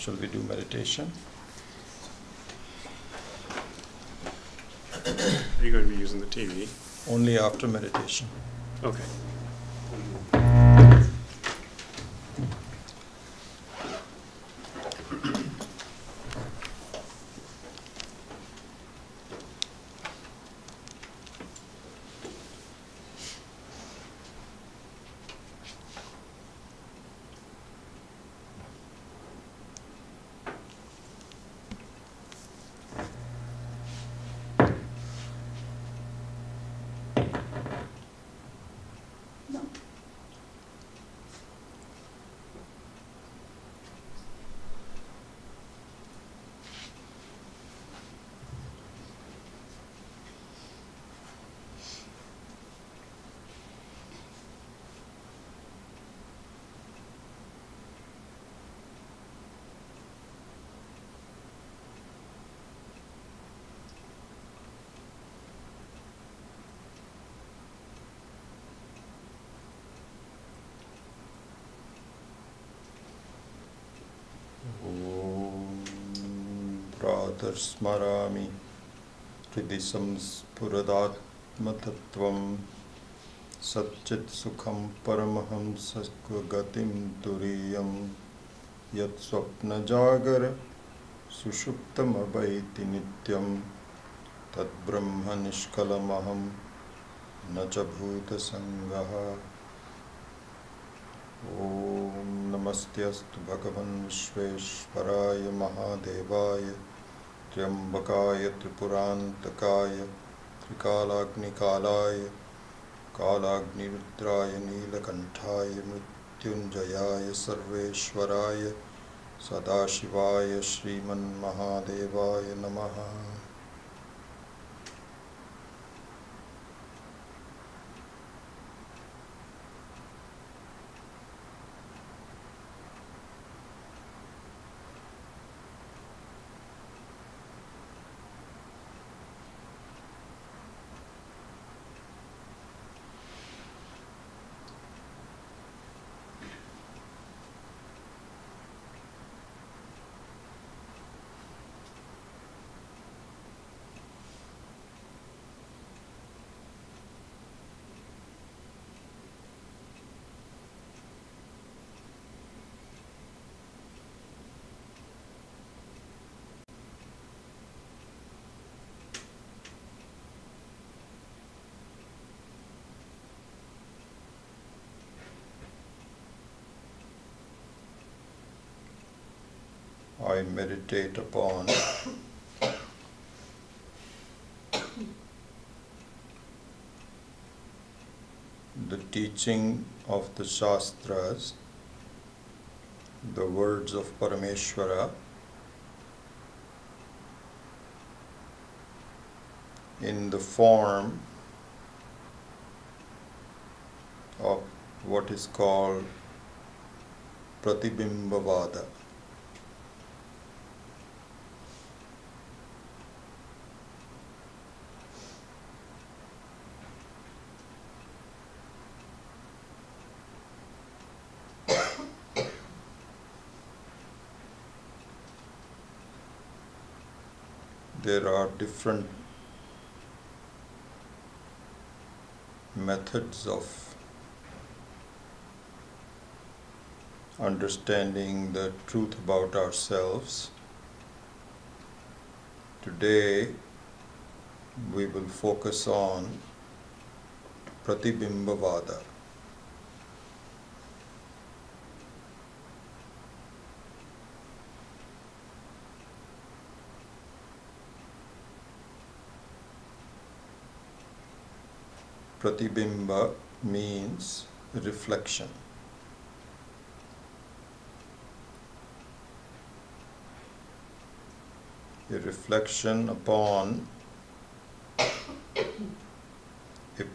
Shall we do meditation? Are you going to be using the TV? Only after meditation. Okay. Pratarasmarami hridisam spuradatmatattvam satchit sukham paramahamsa gatim turiyam yat swapna jagara sushuptam abaiti nityam tad brahma nishkalamaham nacha bhuta sangaha. Om Namasteastu Bhagavan Vishveshwaraya Mahadevaya Triambakaya Tripurantakaya Trikalagnikalaya Kalagnirudraya Neelakanthaya Mrityunjayaya Sarveshwaraya Sadashivaya Shriman Mahadevaya Namaha. I meditate upon the teaching of the Shastras, the words of Parameshwara, in the form of what is called Pratibimbavada. There are different methods of understanding the truth about ourselves. Today we will focus on Pratibimbavada. Pratibimba means reflection. A reflection upon a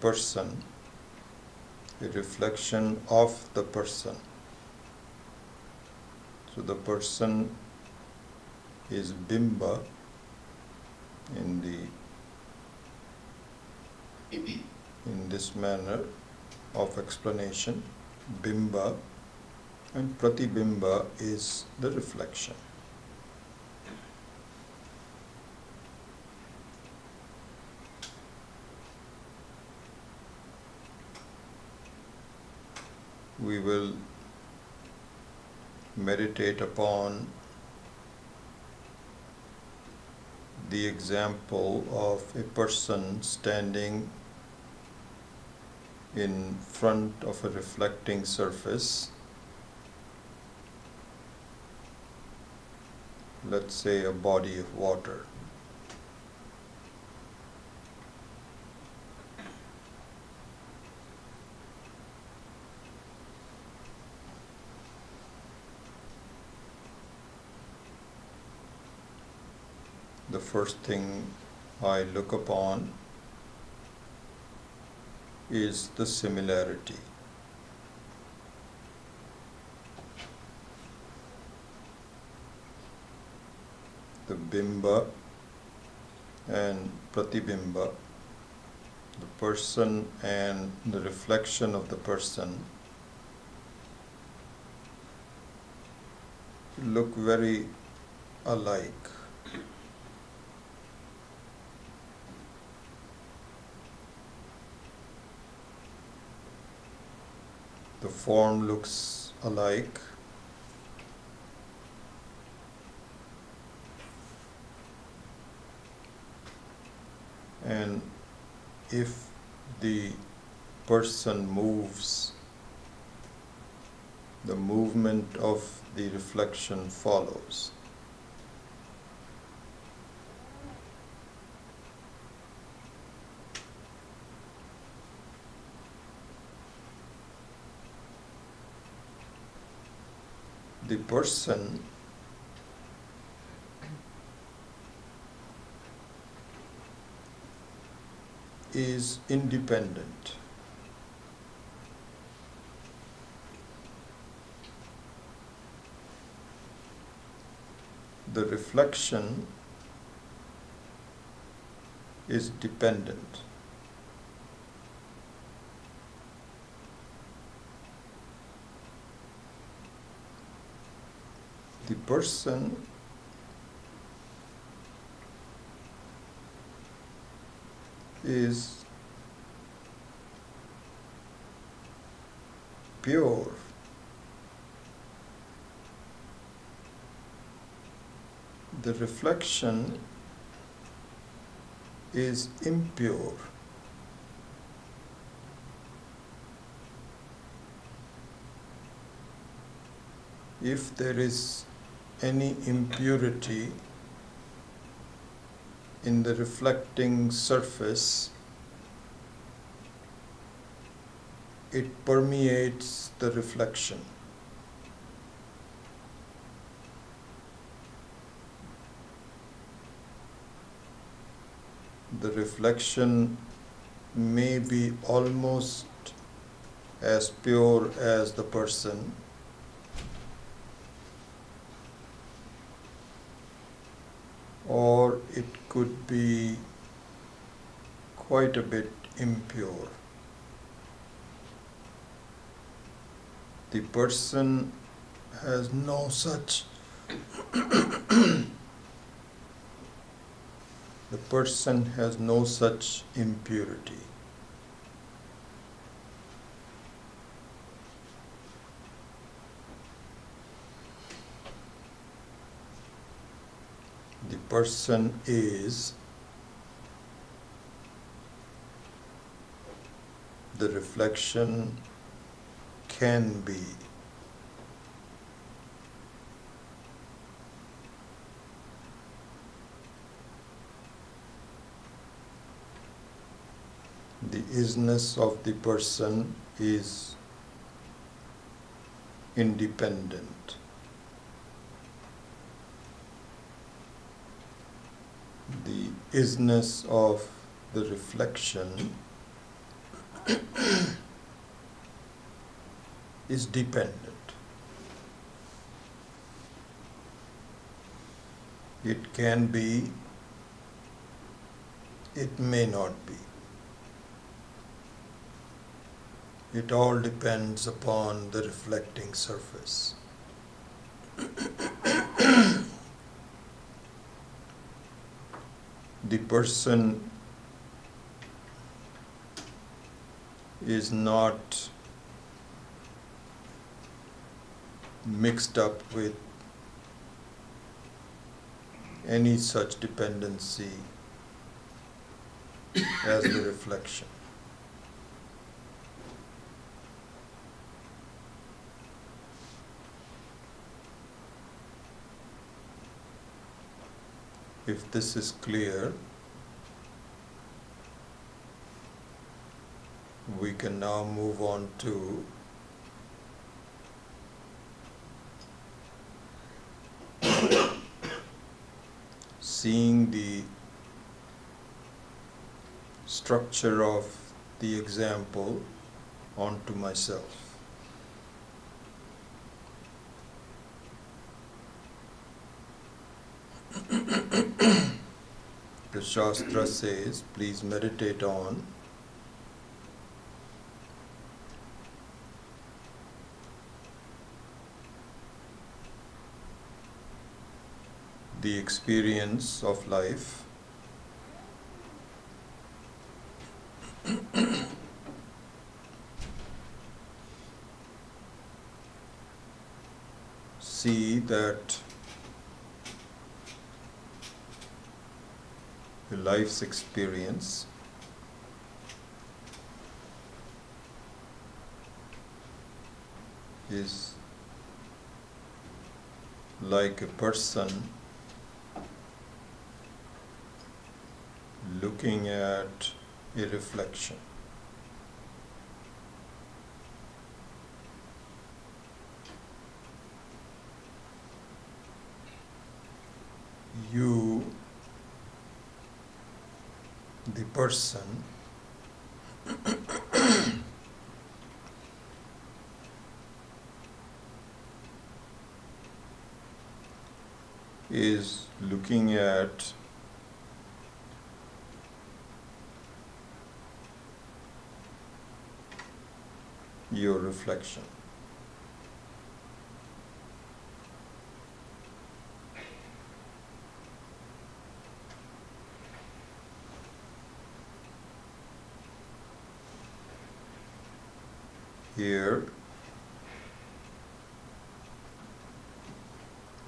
person, a reflection of the person. So the person is Bimba in this manner of explanation, Bimba, and Pratibimba is the reflection. we will meditate upon the example of a person standing in front of a reflecting surface, let's say a body of water. The first thing I look upon is the similarity. The bimba and pratibimba, the person and the reflection of the person, look very alike. The form looks alike, and if the person moves, the movement of the reflection follows. The person is independent. The reflection is dependent. The person is pure. The reflection is impure. If there is any impurity in the reflecting surface, it permeates the reflection. The reflection may be almost as pure as the person, or it could be quite a bit impure. The person has no such the person has no such impurity. The person is the reflection can be. The isness of the person is independent. The isness of the reflection is dependent. It can be, it may not be. It all depends upon the reflecting surface. The person is not mixed up with any such dependency as the reflection. If this is clear, we can now move on to seeing the structure of the example onto myself. The Shastra says, please meditate on the experience of life see that the life's experience is like a person looking at a reflection. You, the person, is looking at your reflection. Here,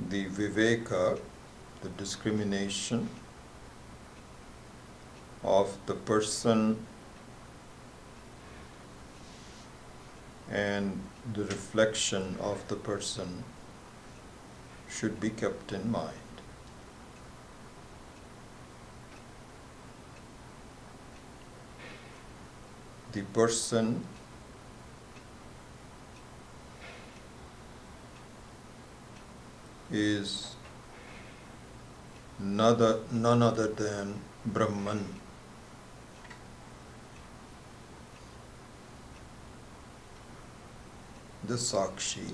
the viveka, the discrimination of the person and the reflection of the person should be kept in mind. The person is none other than Brahman. The Sakshi.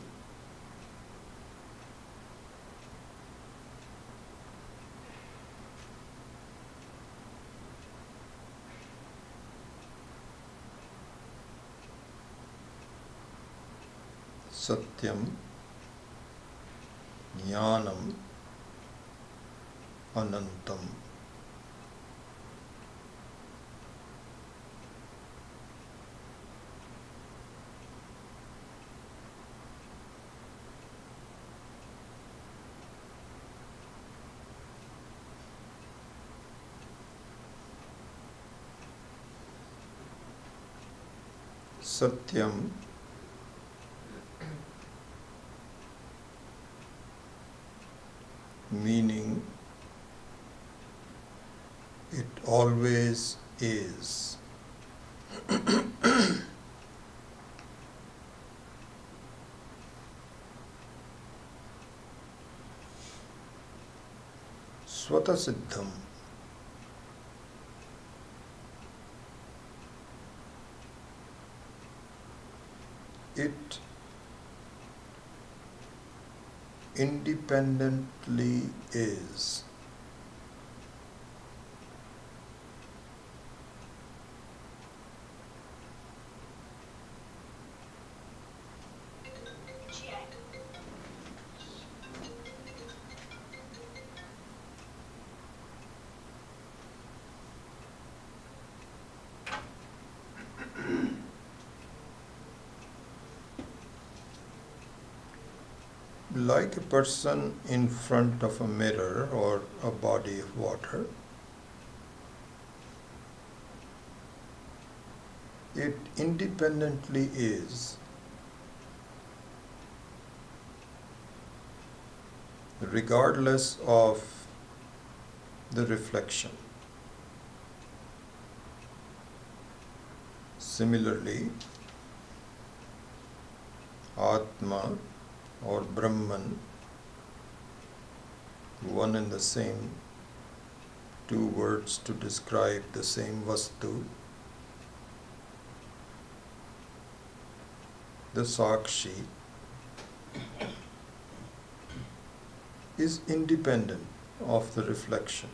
Satyam, Jnanam, Anantam. Satyam meaning it always is. Swata Siddham. It independently is. like a person in front of a mirror or a body of water, it independently is, regardless of the reflection. Similarly, Atma or Brahman, one and the same, two words to describe the same Vastu, the Sakshi, is independent of the reflection.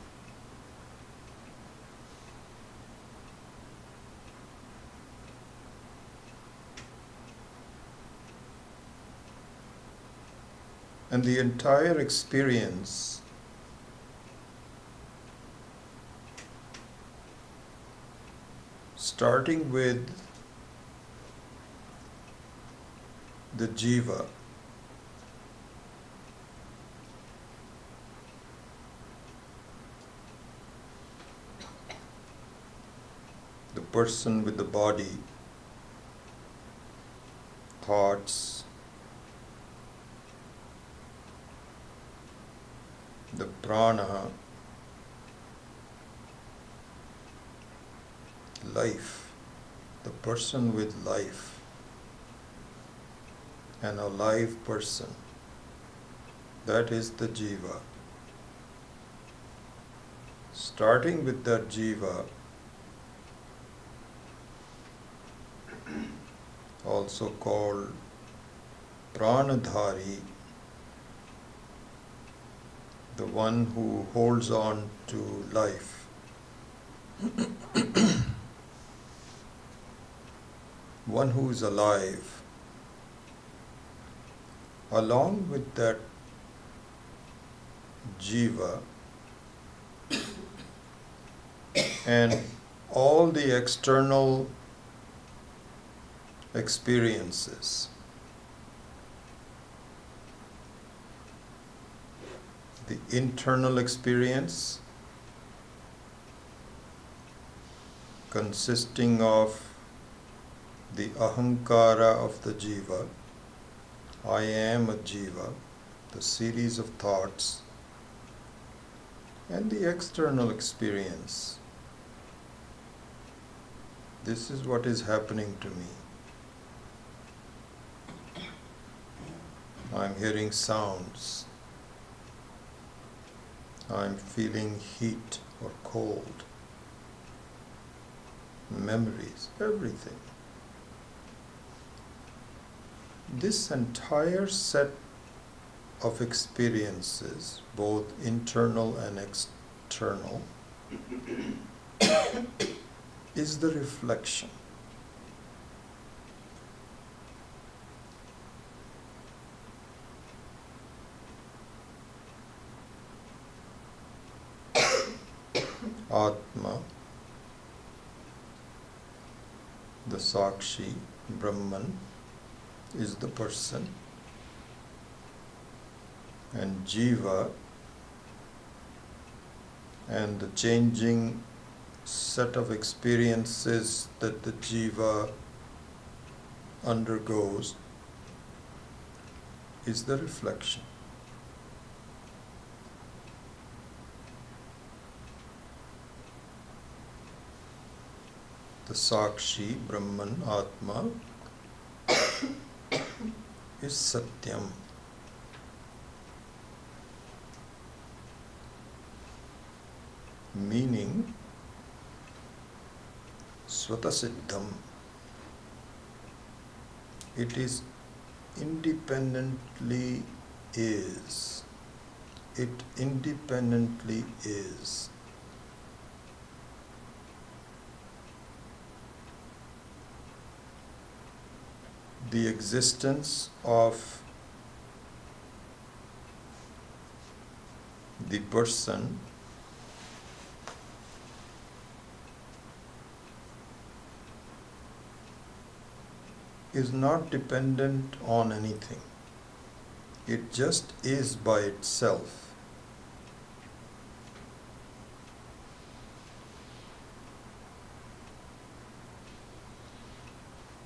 And the entire experience starting with the jiva, the person with the body, thoughts, the prana, life, the person with life, an alive person, that is the jiva. Starting with that jiva, also called pranadhari, the one who holds on to life, one who is alive. Along with that jiva and all the external experiences, the internal experience consisting of the ahankara of the jiva, I am a jiva, the series of thoughts, and the external experience. This is what is happening to me. I'm hearing sounds. I'm feeling heat or cold. Memories, everything. This entire set of experiences, both internal and external, is the reflection. Atma, the Sakshi, Brahman, is the person, and Jiva and the changing set of experiences that the Jiva undergoes is the reflection. The Sakshi, Brahman, Atma is Satyam. Meaning Swatasiddham. It is independently is. It independently is. The existence of the person is not dependent on anything. It just is by itself.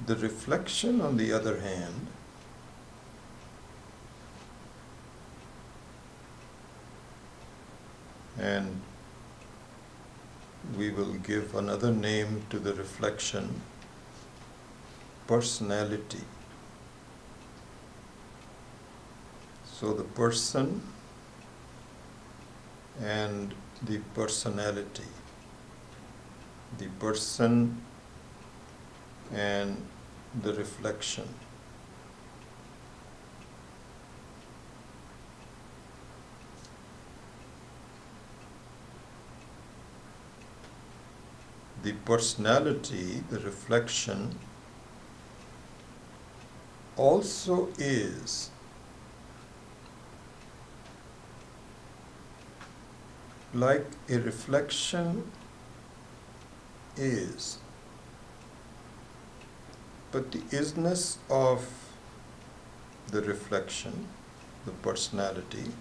The reflection, on the other hand, and we will give another name to the reflection, personality. So the person and the personality, the person and the reflection. The personality, the reflection, also is like a reflection is, but the isness of the reflection, the personality,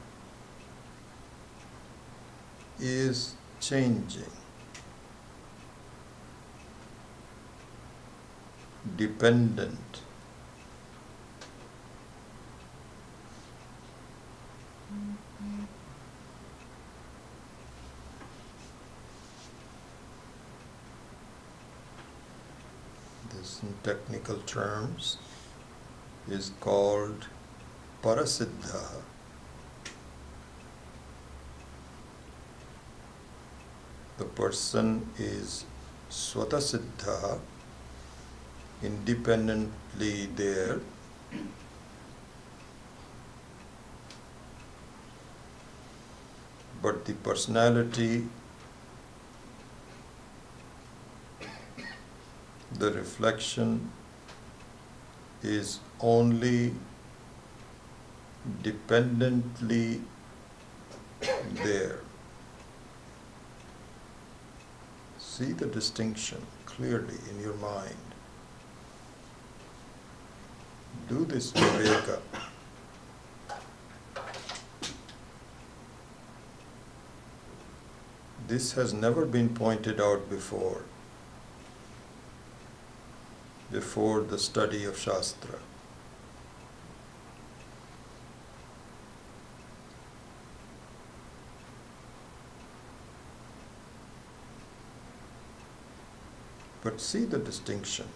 is changing, dependent. This, in technical terms, is called parasiddha. The person is swatasiddha, independently there, but the personality, the reflection, is only dependently there. See the distinction clearly in your mind. Do this viveka. This has never been pointed out before the study of Shastra. But see the distinction.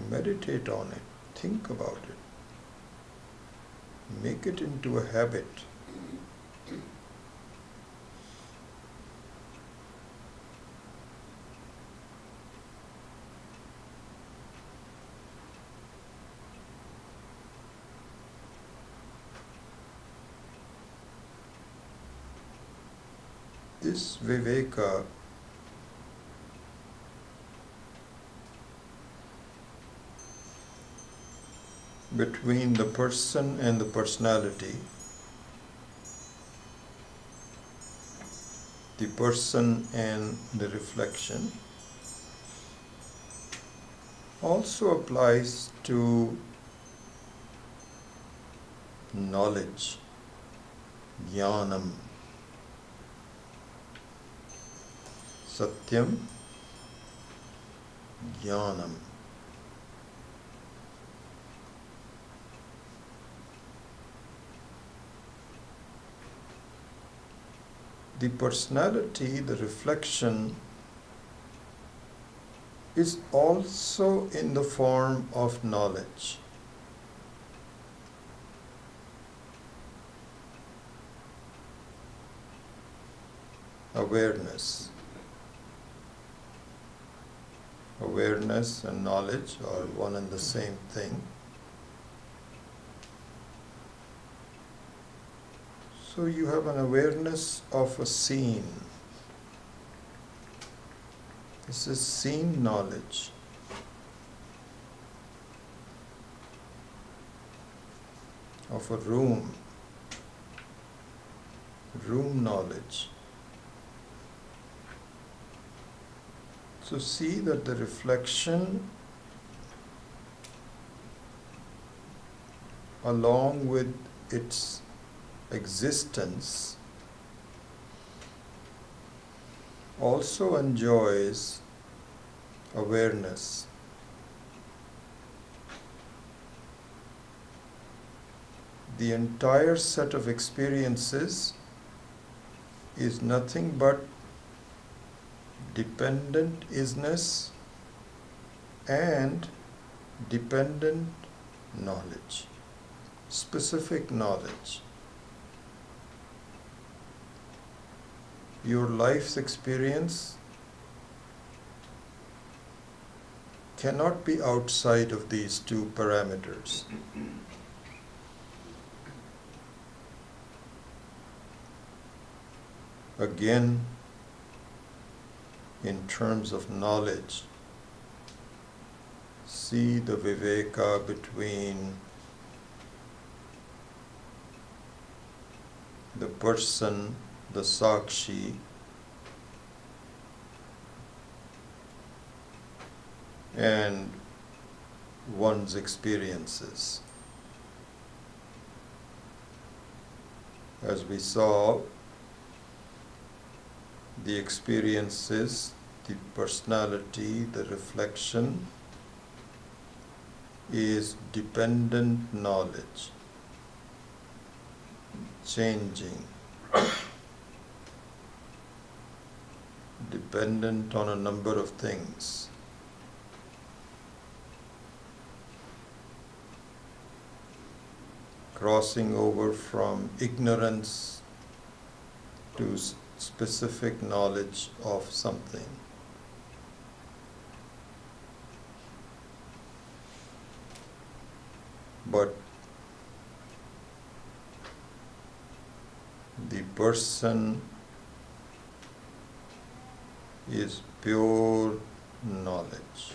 Meditate on it, think about it, make it into a habit. This viveka between the person and the personality, the person and the reflection, also applies to knowledge, jnanam, satyam, jnanam. The personality, the reflection, is also in the form of knowledge. Awareness. Awareness and knowledge are one and the same thing. So you have an awareness of a scene. This is seen knowledge. of a room knowledge. So see that the reflection along with its existence also enjoys awareness. The entire set of experiences is nothing but dependent isness and dependent knowledge, specific knowledge. Your life's experience cannot be outside of these two parameters. Again, in terms of knowledge, see the viveka between the person, the sakshi, and one's experiences. As we saw, the experiences, the personality, the reflection is dependent knowledge, changing, dependent on a number of things. Crossing over from ignorance to specific knowledge of something. But the person is pure knowledge.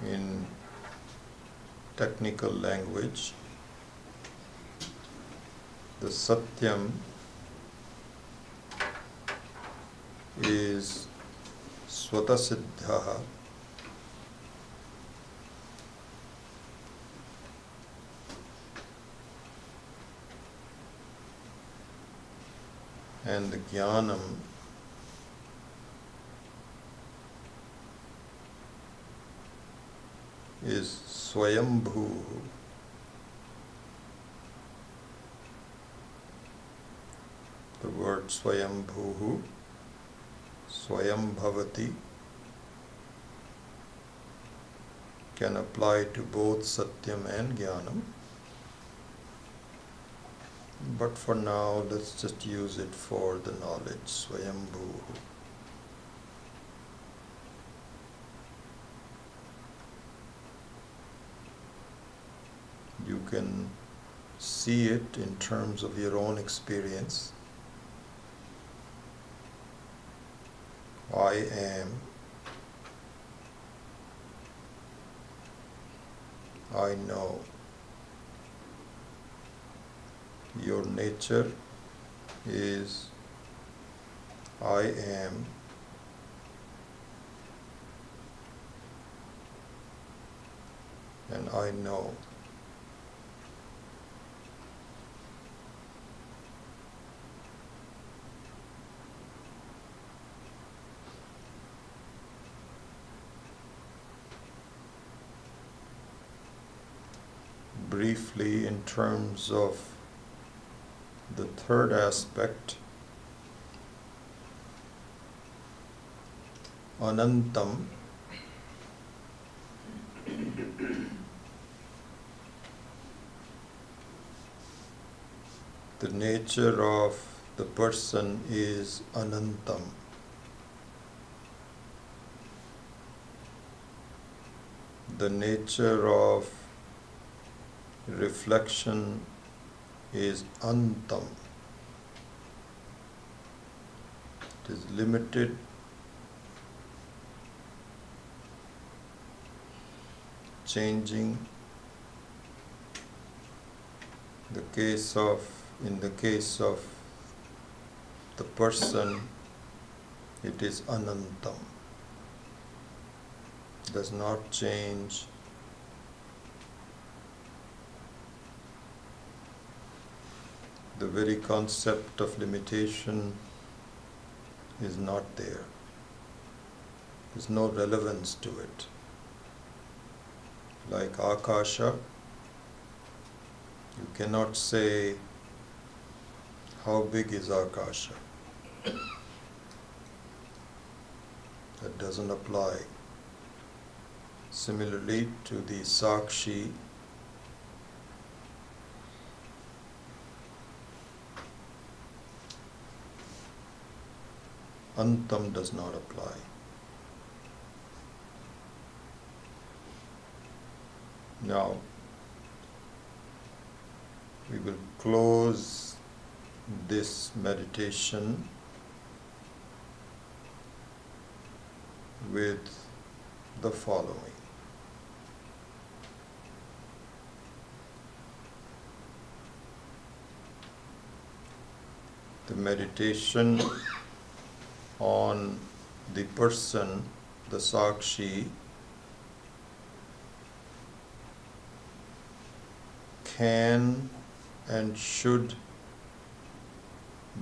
In technical language, the satyam is swatasiddha, and the jnanam is swayambhu. The word swayambhu, swayambhavati, can apply to both satyam and jnanam. But for now, let's just use it for the knowledge, swayambhu. You can see it in terms of your own experience. I am, I know. Your nature is I am, and I know. Briefly, in terms of the third aspect, anantam, the nature of the person is anantam. The nature of reflection is antam. is limited changing. In the case of the person, it is anantam, does not change. The very concept of limitation is not there. There's no relevance to it. Like Akasha, you cannot say how big is Akasha. That doesn't apply. Similarly to the Sakshi, Antam does not apply. Now, we will close this meditation with the following. The meditation on the person, the Sakshi, can and should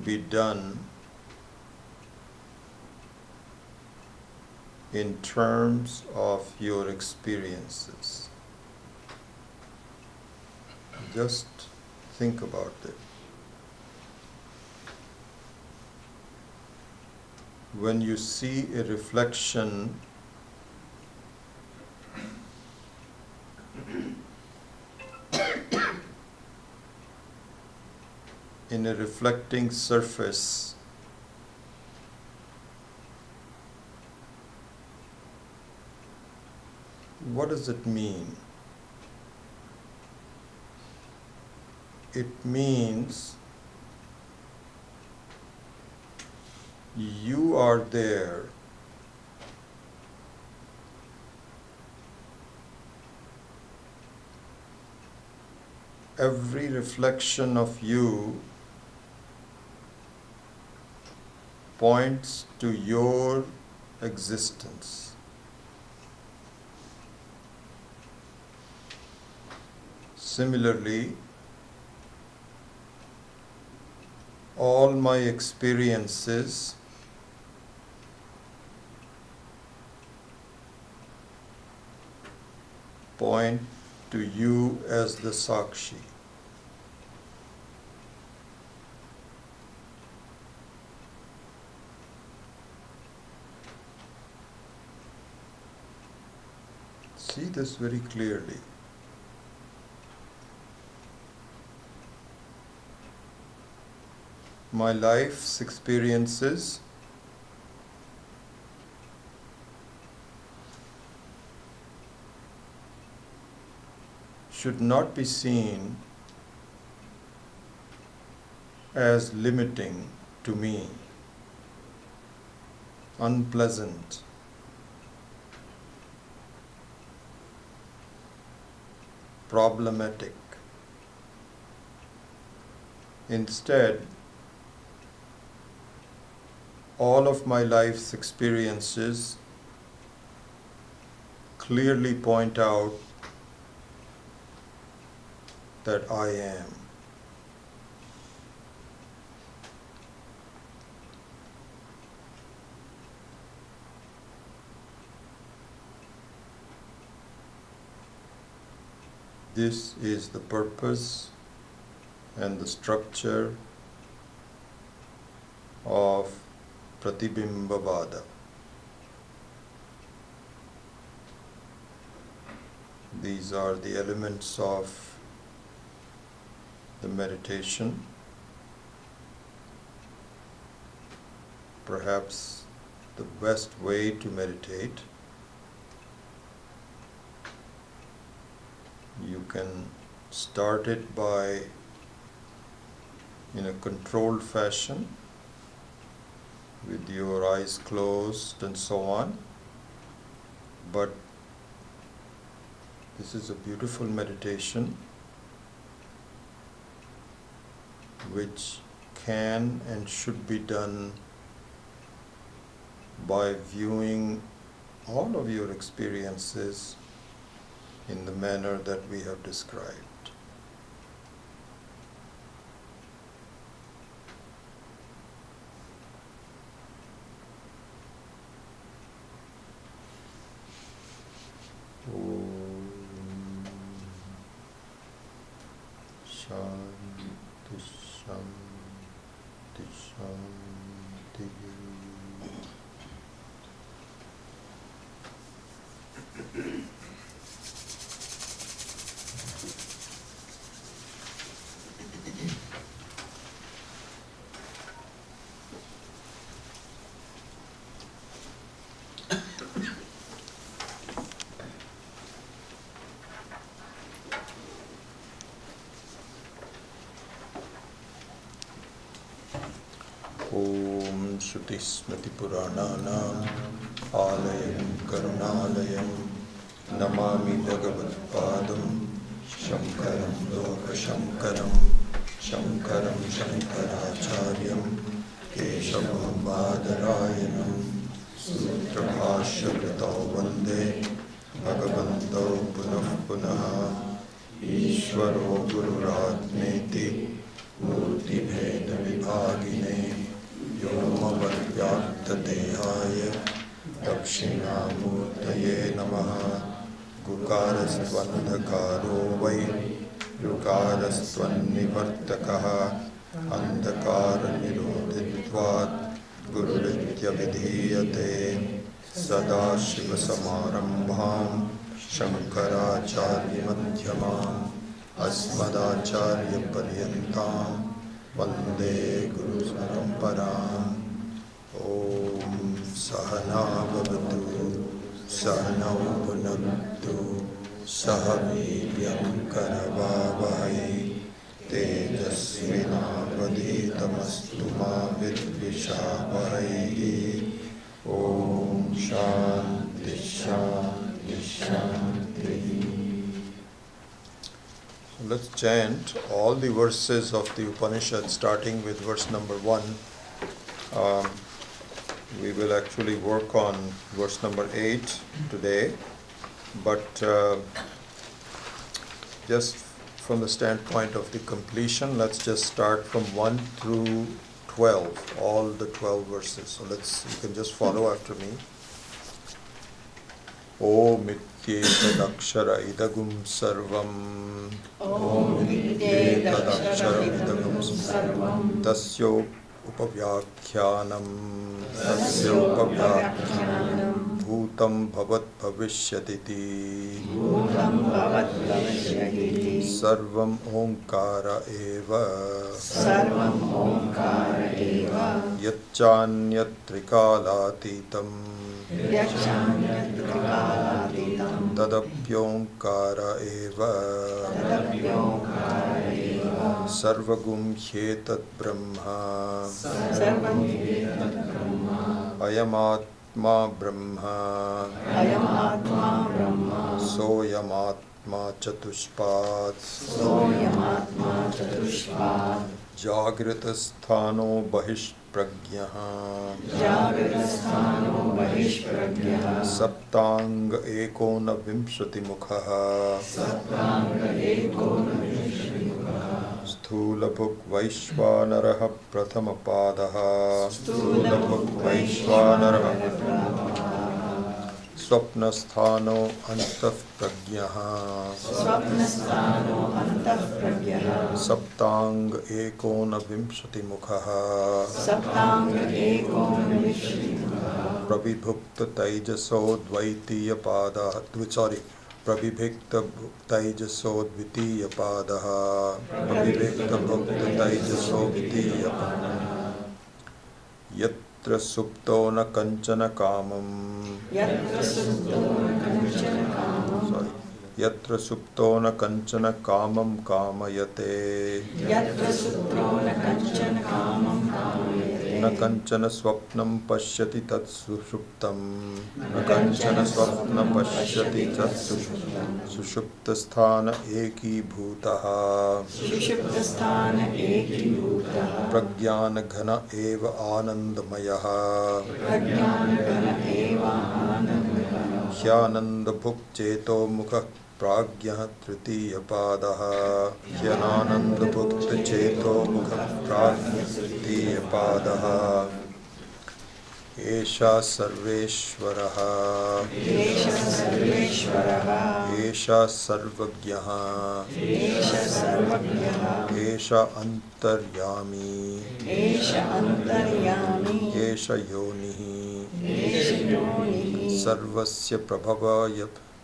be done in terms of your experiences. Just think about it. When you see a reflection in a reflecting surface, what does it mean? It means you are there. Every reflection of you points to your existence. Similarly, all my experiences point to you as the Sakshi. See this very clearly. My life's experiences should not be seen as limiting to me, unpleasant, problematic. Instead, all of my life's experiences clearly point out that I am. This is the purpose and the structure of Pratibimbavada. These are the elements of the meditation. Perhaps the best way to meditate. You can start it in a controlled fashion, with your eyes closed and so on. But this is a beautiful meditation which can and should be done by viewing all of your experiences in the manner that we have described. Om Shanti Shanti Shanti. Om Shruti Smriti Purananam Alayam Karunalayam Namami Bhagavat Padam Shankaram Loka Shankaram Shankaram Shankaracharyam Keshavam Badarayanam Sutra Bhashya Kritau Vande Bhagavantau Punah Punaha Ishvaro Gururatmeti Murti Bheda Vibhagine Yomavat Dehaya Dakshinamurtaye Namaha Gukarastvandakaro Vai Yukarastvanivartakaha Andakara Nirodhitvat Gururitya Vidhiyate Sada Shiva Samarambham Shankaracharya Madhyamam Asmadacharya Paryantam Vande Guru Paramparam. Om Sahana Bhavatu Sahanau Punaktu Sahaviryam Karavavahai Tejasvinavadhitamastu ma vidvishavahai. Om Shanti Shanti Shanti. Let's chant all the verses of the Upanishad starting with verse number 1. We will actually work on verse number 8 today, but just from the standpoint of the completion, let's just start from 1 through 12, all the 12 verses. So you can just follow after me. Om Ityetadakshara idagum sarvam. Om Ityetadakshara idagum sarvam. Tasyo upavyakyanam. Tasyo upavyakyanam. Bhutam bhavat bhavishyatiti. Bhutam bhavat bhavishyatiti. Sarvam omkara eva. Sarvam omkara eva. Yacchanyat trikalatitam. Tadapyonkara eva. Sarvagum hyetat brahma. Ayamatma brahma. Soyamatma chatushpat. Jagritasthano bahish pragyaha. Saptang ekona vimshati mukhaha. Sthulabhuk vaishvanaraha prathama padaha. Swapnasthano antah pragyaha. Saptang ekona vimshati mukhaha. Prabhibhukta taijaso dvaitiya pada. Prabhibhikta taijaso dvitiya padaha. Prabhibhikta bhukta taijaso dvitiya padaha. Yatra supto na kanchana kamam. Yatra supto na kanchana kamayate. न कंचन स्वप्नं पश्यति तत् सुषुप्तं न कंचन स्वप्नं पश्यति तत् सुषुप्तस्थान एकीभूतः प्रज्ञान घन एव आनंदमयः ह्यानंदभुक् चेतो मुखः प्राज्ञः तृतीयपादः ह्यनानन्दभुक् चेतो मुखः प्राज्ञः तृतीयपादः एषा सर्वेश्वरः एषा सर्वज्ञः एषा अन्तर्यामी एष योनिः सर्वस्य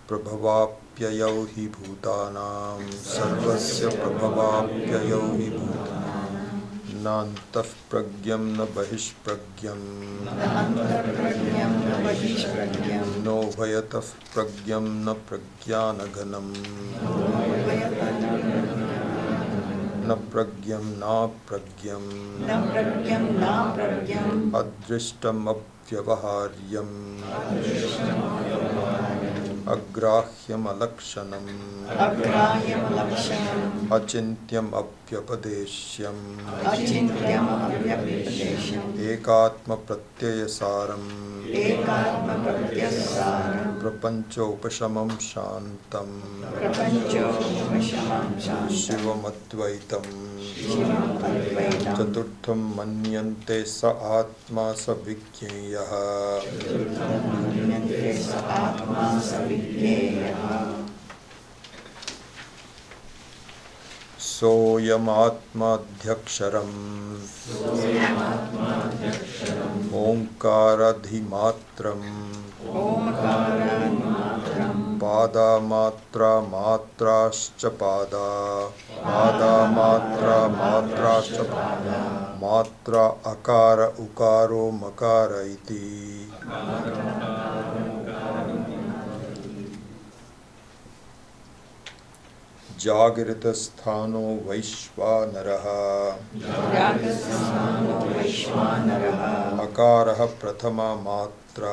प्रभवाप्ययौ हि भूतानां सर्वस्य प्रभवाप्ययौ हि भूतानां नान्तः प्रज्ञं न बहिष्प्रज्ञं नोभयतः प्रज्ञं न प्रज्ञानघनं न प्रज्ञं नाप्रज्ञं अदृष्टमव्यवहार्यम् अग्राह्यमलक्षणम् अचिन्त्यमप्यपदेश्यम् एकात्मप्रत्ययसारम् प्रपञ्चोपशमं शान्तम् शिवमद्वैतम् चतुर्थं मन्यन्ते स आत्मा स विज्ञेयः सोऽयमात्माध्यक्षरम् ओंकाराधिमात्रम् पादामात्रा मात्राश्च पादा पादामात्रा मात्राश्च मात्रा अकार उकारो मकार इति जागृतस्थानो वैश्वानरः अकारः प्रथमा मात्रा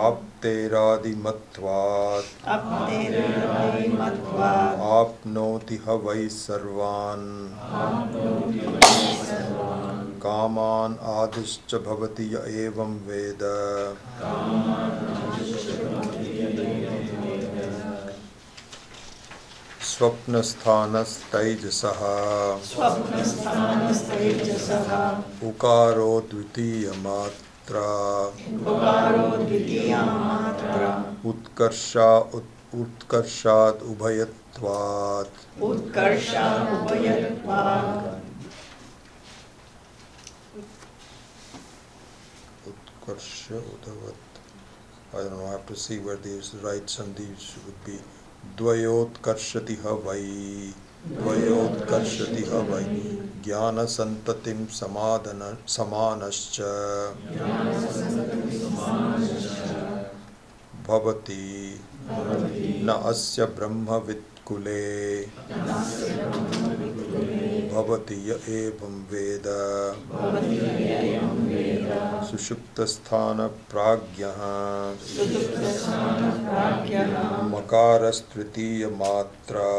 आप्तेरादिमत्वात् आप्नोति ह वै सर्वान् कामान् आदिश्च भवति य एवं वेद स्वप्नस्थानस्तैजसः उकारो द्वितीयमात्रा उत्कर्षात् उभयत्वात् उत्कर्ष उदवत् I don't know, I have to see where these rights and these would be. द्वयोत्कर्षति ह वै द्वयोत्कर्षति ह वै ज्ञानसन्ततिं समानश्च भवति न अस्य ब्रह्मवित्कुले भवति य एवं वेद सुषुप्तस्थान प्राज्ञः मकारस्तृतीय मात्रा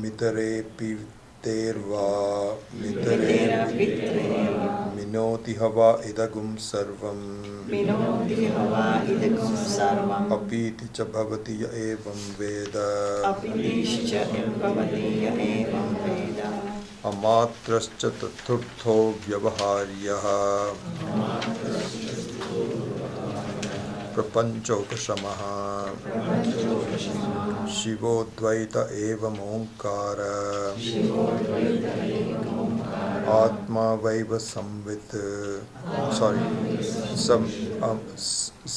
मितरेपि तेर्वा मिनोति हवा इदगुं सर्वम् अपीति च भवति य एवं वेद अमात्रश्च चतुर्थो व्यवहार्यः प्रपञ्चोपशमः शिवोद्वैत एवं ओंकार आत्मा वैव संवित्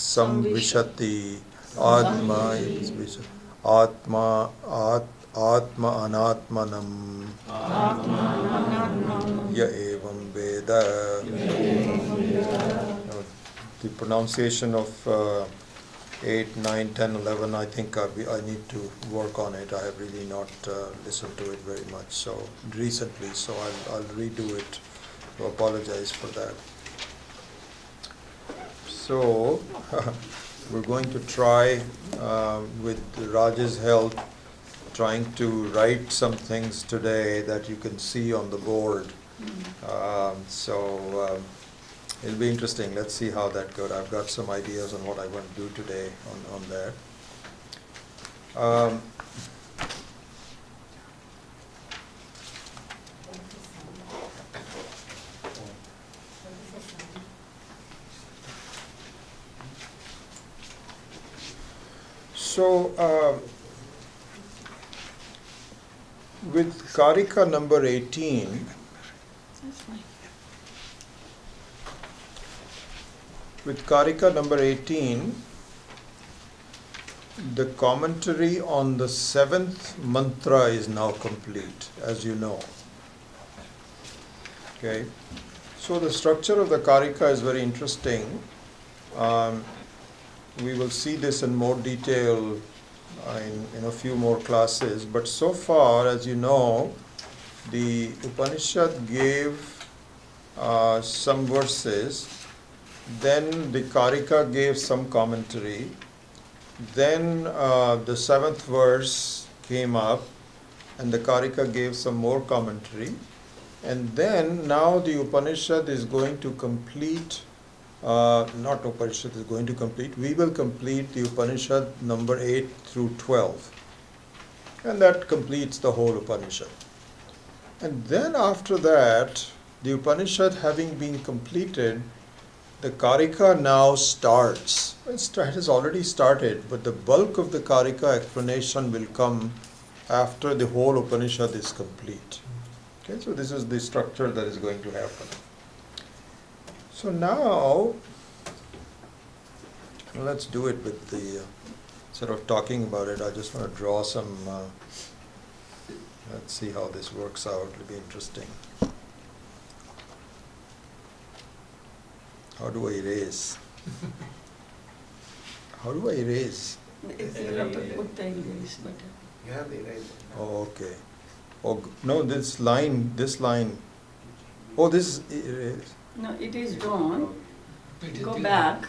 संविशति आत्मा अनात्मनम् य एवं वेद. The pronunciation of 8, 9, 10, 11, I think I need to work on it. I have really not listened to it very much so recently, so I'll redo it. So apologize for that. So we're going to try, with Raj's help, trying to write some things today that you can see on the board. It'll be interesting. Let's see how that goes. I've got some ideas on what I want to do today on that. With Karika number 18, the commentary on the 7th mantra is now complete, as you know. Okay, so the structure of the Karika is very interesting. We will see this in more detail in a few more classes, but so far, as you know, the Upanishad gave some verses, then the Karika gave some commentary, then the 7th verse came up and the Karika gave some more commentary, and then now the Upanishad is going to complete, not Upanishad is going to complete, we will complete the Upanishad number 8 through 12, and that completes the whole Upanishad. And then after that, the Upanishad having been completed, the Karika now starts. It has already started, but the bulk of the Karika explanation will come after the whole Upanishad is complete. Okay, so this is the structure that is going to happen. So now, let's do it with the, instead of talking about it, I just want to draw some, let's see how this works out. It'll be interesting. How do I erase? How do I erase? If you have to put the erase button. You have the eraser. Oh, okay. Oh, no, this line. Oh, this is erase. No, it is drawn. Go back.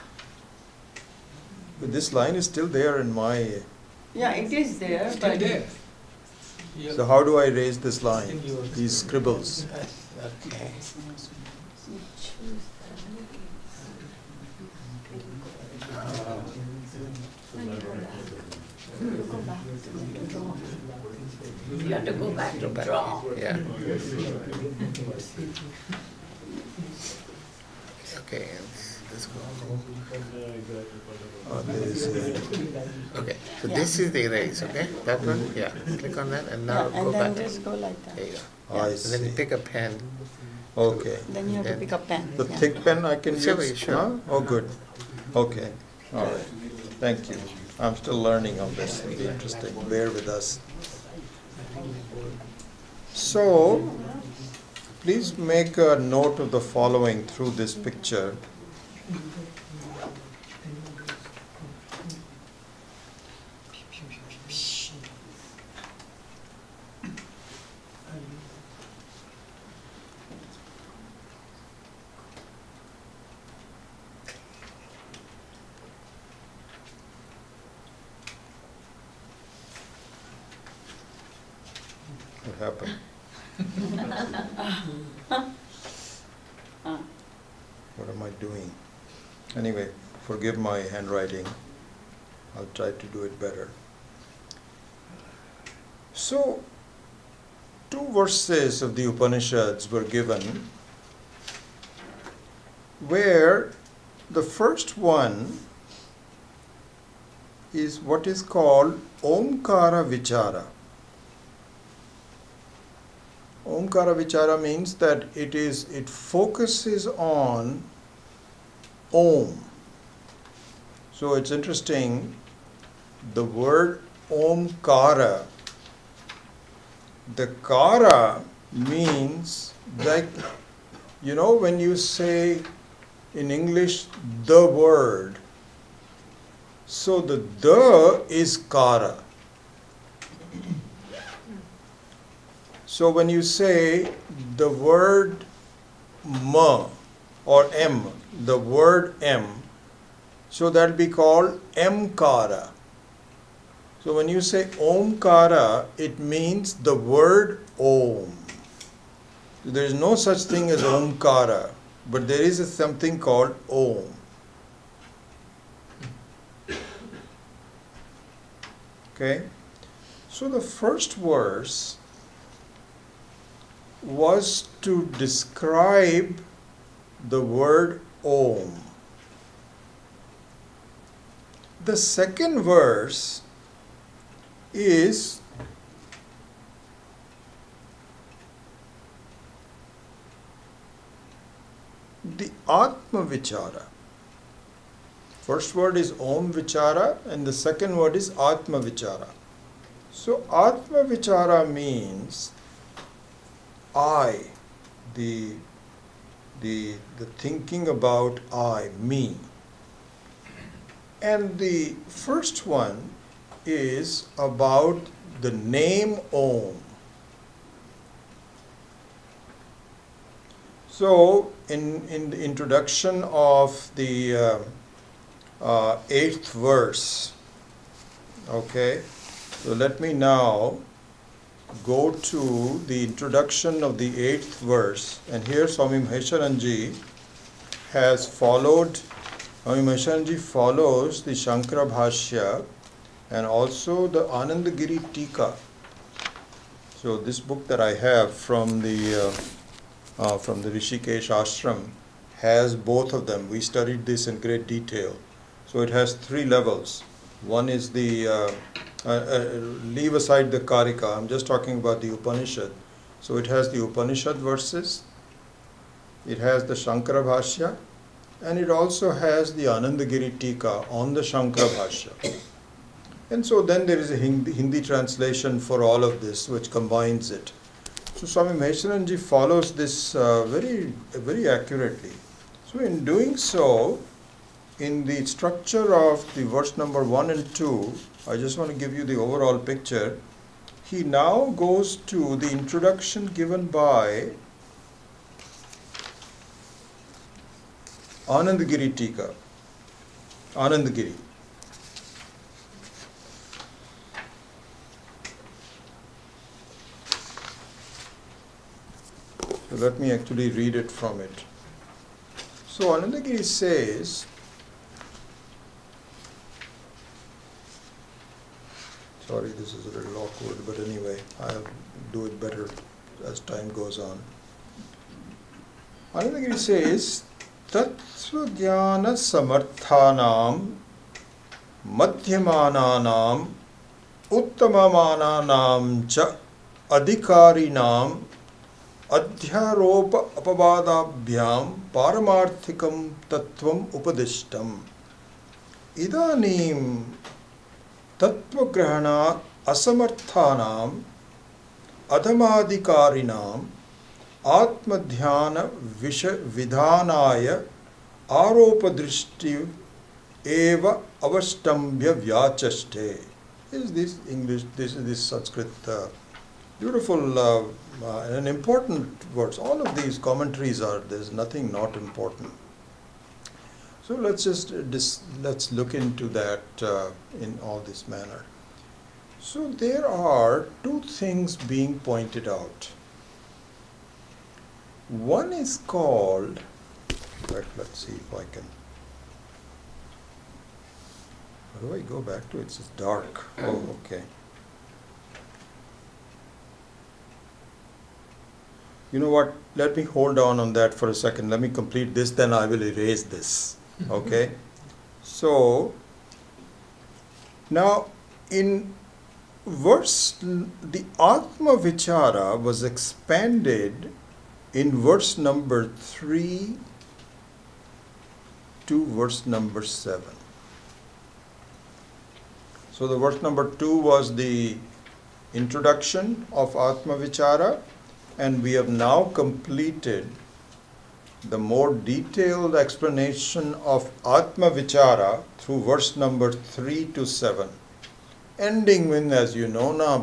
But this line is still there in my. Yeah, it is there, Still but there. So how do I erase this line? These scribbles. Okay. you have to go back to draw. Yeah. Okay, let's go. There is Okay, so Yeah. this is the erase, okay? That one? Yeah. Click on that and now Yeah, go and then back. just go like that. There you go. I And then you see. pick a pen. Okay. Then you have to pick a pen. The yeah. thick pen I can Sure, use? sure. Huh? Oh, good. Okay. All right. Thank you. I'm still learning on this. It'll be interesting. Bear with us. So, please make a note of the following through this picture. What happened? What am I doing? Anyway, forgive my handwriting. I'll try to do it better. So, two verses of the Upanishads were given, where the first one is what is called Omkara Vichara. Omkara Vichara means that it focuses on Om. So it's interesting, the word Omkara, the Kara means like, you know, when you say in English the word, So the the is kara. So when you say the word ma or m, the word m, so that will be called m-kara. So when you say omkara, it means the word om. There is no such thing as omkara, but there is something called om. Okay? So the first verse was to describe the word om. The second verse is the Atma Vichara. First word is Om Vichara and the second word is Atma Vichara. So Atma Vichara means I, the thinking about I, me. And the first one is about the name Om. So in the introduction of the 8th verse, okay, so let me now go to the introduction of the 8th verse, and here Swami Maheswaranji has followed, Swami Maheswaranji follows the Shankara Bhashya and also the Anandagiri Tika. So this book that I have from the Rishikesh Ashram has both of them. We studied this in great detail. So it has 3 levels. One is the leave aside the Karika, I'm just talking about the Upanishad. So it has the Upanishad verses, it has the Shankara Bhashya, and it also has the Anandagiri Tika on the Shankara Bhashya. And so then there is a Hindi translation for all of this which combines it. So Swami Maheswaranji follows this very accurately. So in doing so, in the structure of the verse number 1 and 2, I just want to give you the overall picture. He now goes to the introduction given by Anandagiri Tika. Anandagiri. So let me actually read it from it. So Anandagiri says, sorry, this is a little awkward, but anyway, I'll do it better as time goes on. Anandagiri says, Tattva Jnana Samarthanam Madhyamananam Uttamamananam Cha Adhikarinam Adhyaropa Apavadabhyam Paramarthikam Tattvam Upadishtam Idanim Tattvagrahana Asamarthanam Adhamadhikarinam Atmadhyana Vidhanaya Aropadrishti Eva Avastambhya Vyachaste. Is this English? This is this Sanskrit beautiful and important words. All of these commentaries are, there's nothing not important. So let's just let's look into that in all this manner. So there are 2 things being pointed out. One is called, let's see if I can, how do I go back to it? It's dark. Oh, okay. You know what? Let me hold on that for a second. Let me complete this, then I will erase this. Okay? So, now in verse, the Atma Vichara was expanded in verse number 3 to verse number 7. So the verse number 2 was the introduction of Atma Vichara, and we have now completed the more detailed explanation of Atma Vichara through verse number 3 to 7, ending with, as you know, na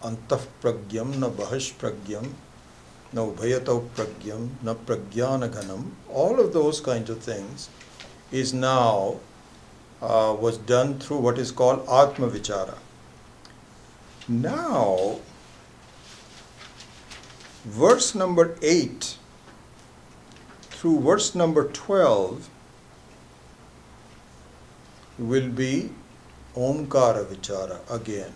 antah pragyam, na bahash pragyam, na ubhayatav pragyam, na pragyana ghanam, all of those kinds of things is now was done through what is called Atma Vichara. Now, verse number 8 through verse number 12 will be Omkara Vichara again.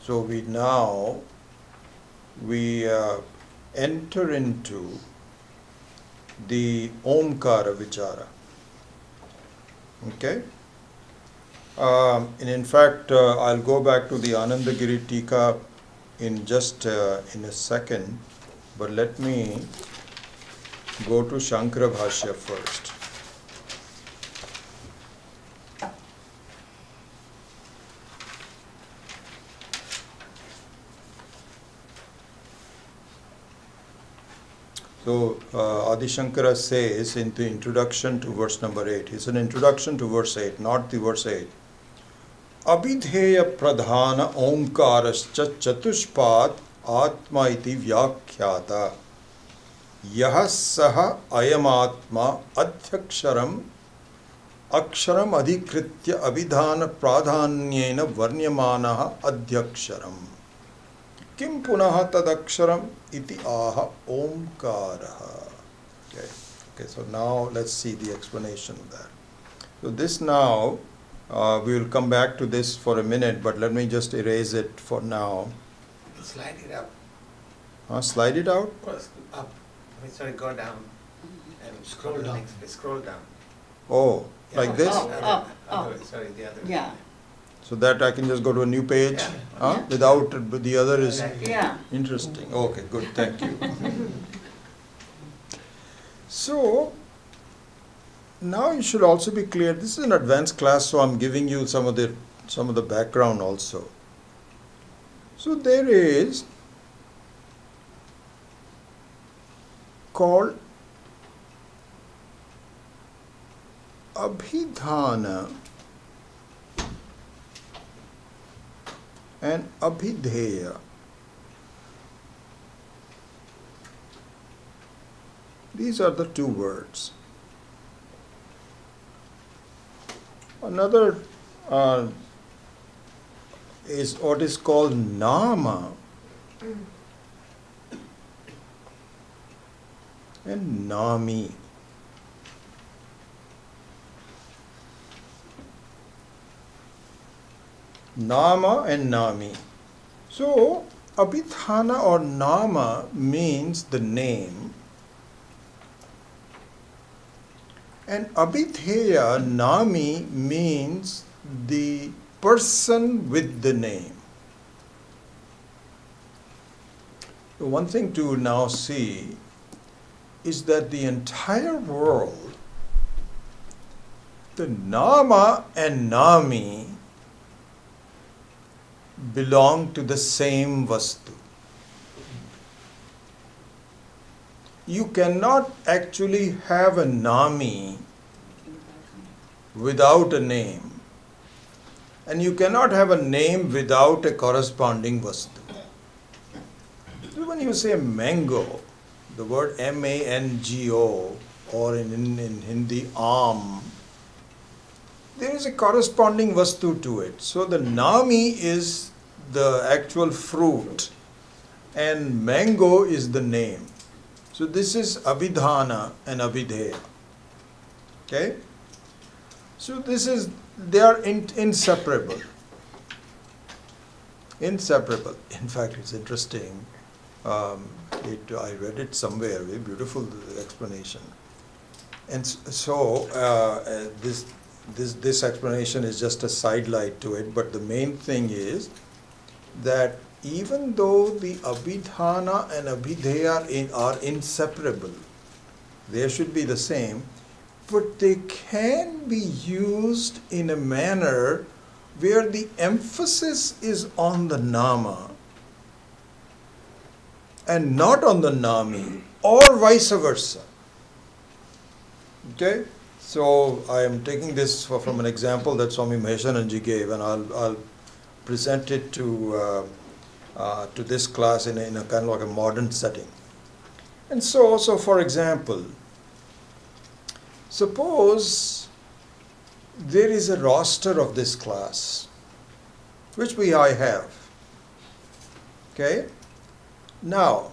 So we enter into the Omkara Vichara. Okay? And in fact, I'll go back to the Anandagiri Tika in just in a second, but let me go to Shankara Bhashya first. So Adi Shankara says in the introduction to verse number 8, it's an introduction to verse 8, not the verse 8. Abhidheya pradhana omkarascha chatushpat atma iti vyakhyata yaha saha ayamatma adhyaksharam aksharam adhikritya abhidhana pradhanyena varnyamanaha adhyaksharam kim punaha tadaksharam iti aha omkaraha. Okay, so now let's see the explanation of that. So this now, we will come back to this for a minute, but let me just erase it for now. Slide it up. Slide it out? Up. Sorry, go down. And scroll down. Scroll down. Oh, Yeah. like this? Sorry, the other way. Yeah. So that I can just go to a new page? Yeah. Yeah. Without, but the other is Yeah. interesting. Okay, good, thank you. So, now you should also be clear, this is an advanced class, so I'm giving you some of the background also. So there is called Abhidhana and Abhidheya. These are the two words. Another is what is called Nama and Nami. Nama and Nami. So, Abhidhana or Nama means the name, and Abhidheya, Nami, means the person with the name. So one thing to now see is that the entire world, the Nama and Nami, belong to the same Vastu. You cannot actually have a Nami without a name, and you cannot have a name without a corresponding Vastu. So when you say mango, the word M-A-N-G-O, or in Hindi, Aam, there is a corresponding Vastu to it. So the Nami is the actual fruit and mango is the name. So this is Abhidhana and Abhidheya. Okay? So they are inseparable. Inseparable. In fact, it's interesting. I read it somewhere, very beautiful explanation. And so this explanation is just a sidelight to it, but the main thing is that even though the Abhidhana and Abhidheya are inseparable, they should be the same, but they can be used in a manner where the emphasis is on the Nama and not on the Nami, or vice versa. Okay? So I am taking this from an example that Swami Maheshananji gave, and I'll present it to this class in a kind of like a modern setting. And so for example, suppose there is a roster of this class, which I have. Okay? Now,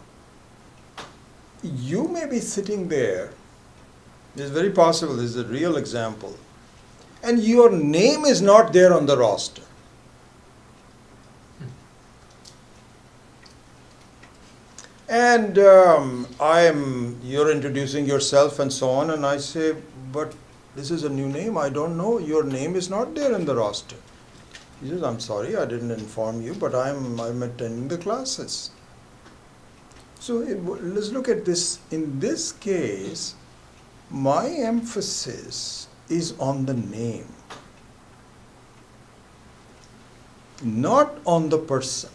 you may be sitting there, it's very possible, this is a real example, and your name is not there on the roster. And you're introducing yourself and so on, and I say, but this is a new name, I don't know, your name is not there in the roster. He says, I'm sorry, I didn't inform you, but I'm attending the classes. So let's look at this. In this case, my emphasis is on the name, not on the person.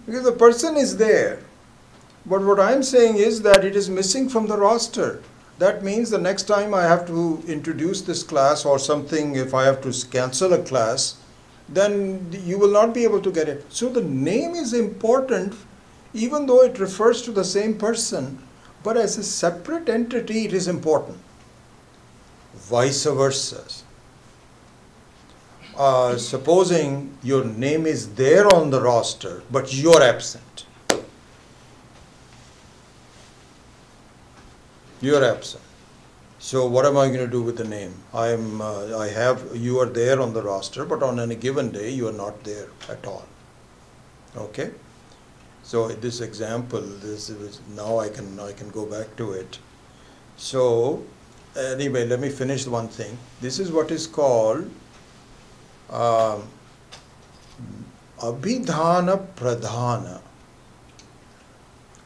Because the person is there. But what I'm saying is that it is missing from the roster. That means the next time I have to introduce this class or something, if I have to cancel a class, then you will not be able to get it. So the name is important, even though it refers to the same person, but as a separate entity it is important. Vice versa. Supposing your name is there on the roster, but you're absent. You're absent. So what am I going to do with the name? You are there on the roster, but on any given day you are not there at all. Okay? So this example, now I can go back to it. So anyway, let me finish one thing. This is what is called Abhidhana Pradhana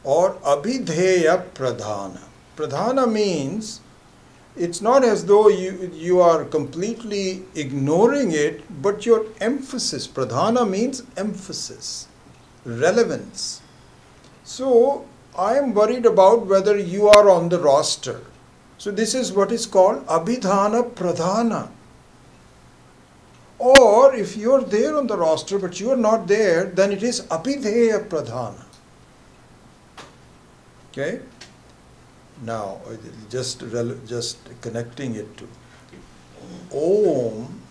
or Abhidheya Pradhana. Pradhana means it's not as though you are completely ignoring it, but your emphasis. Pradhana means emphasis, relevance. So I am worried about whether you are on the roster. So this is what is called Abhidhana Pradhana. Or if you are there on the roster but you are not there, then it is Abhidheya Pradhana. Okay? Now, just connecting it to Om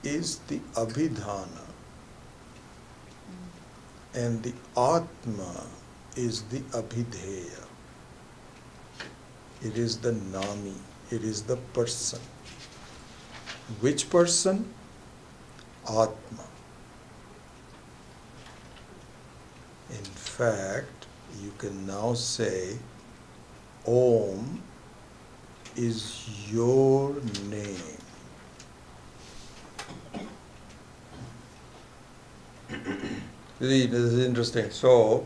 is the Abhidhana and the Atma is the Abhidheya. It is the Nami, it is the person. Which person? Atma. In fact, you can now say Om is your name. See, this is interesting. So,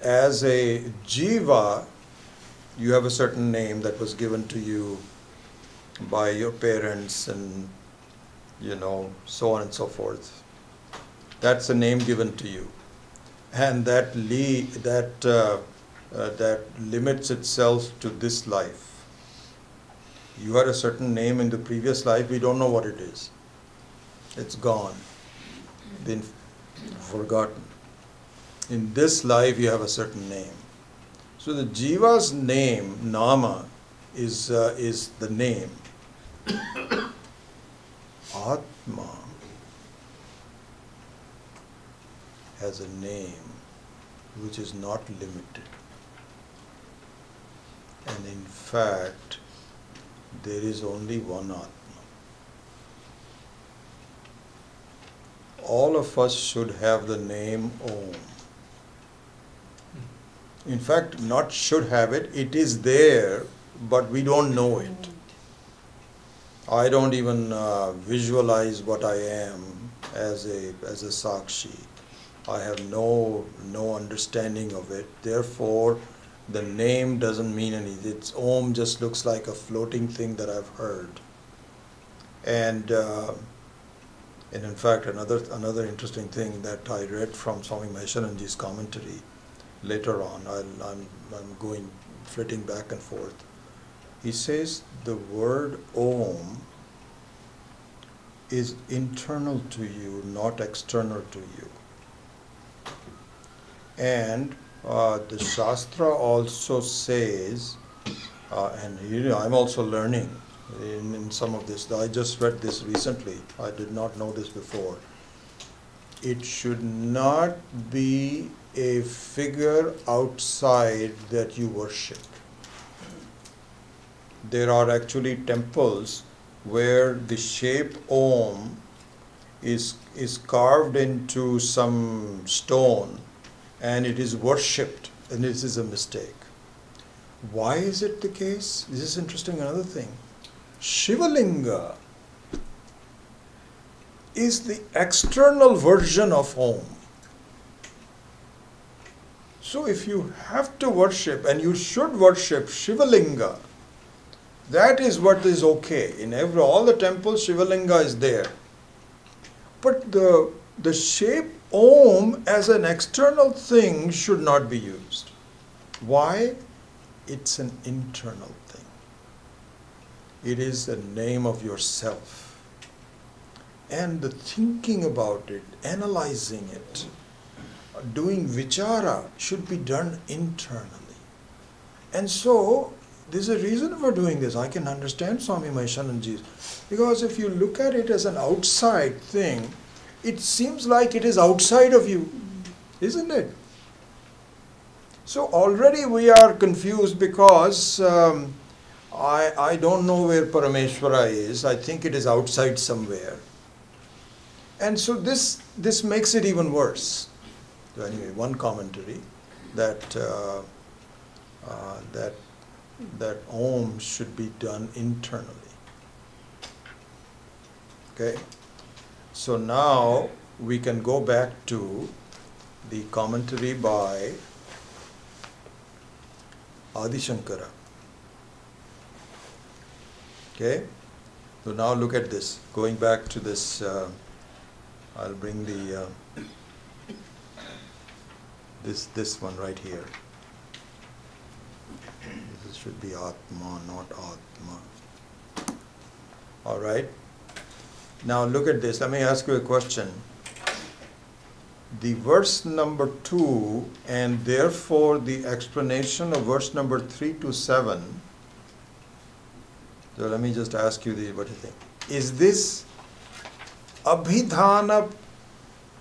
as a jiva, you have a certain name that was given to you by your parents and, so on and so forth. That's a name given to you. And that limits itself to this life. You had a certain name in the previous life, we don't know what it is. It's gone, been forgotten. In this life you have a certain name. So the jiva's name, nama, is the name. Atma has a name which is not limited. And in fact, there is only one Atma. All of us should have the name Om. In fact, not should have it, it is there, but we don't know it. I don't even visualize what I am as a Sakshi. I have no understanding of it. Therefore, the name doesn't mean anything. It's Om just looks like a floating thing that I've heard. And And in fact, another interesting thing that I read from Swami Maheshananji's commentary later on, I'm going flitting back and forth. He says the word Om is internal to you, not external to you. And the Shastra also says, and I'm also learning in some of this. I just read this recently. I did not know this before. It should not be a figure outside that you worship. There are actually temples where the shape Om is carved into some stone and it is worshipped, and this is a mistake. Why is it the case? This is interesting, another thing. Shivalinga is the external version of Om. So if you have to worship, and you should worship Shivalinga, that is what is okay. In all the temples, Shivalinga is there. But the shape Om as an external thing should not be used. Why? It's an internal thing. It is the name of yourself. And the thinking about it, analyzing it, doing vichara should be done internally. And so, there's a reason for doing this. I can understand Swami Maheshananji's. Because if you look at it as an outside thing, it seems like it is outside of you, isn't it? So already we are confused because I don't know where Parameshwara is. I think it is outside somewhere. And so this makes it even worse. So anyway, one commentary that Om should be done internally. Okay? So now we can go back to the commentary by Adi Shankara. Okay? So now look at this. Going back to this, I'll bring the this one right here. This should be Atma, not Atma. All right. Now look at this. Let me ask you a question. The verse number 2 and therefore the explanation of verse number 3 to 7. So let me just ask you what do you think? Is this Abhidhana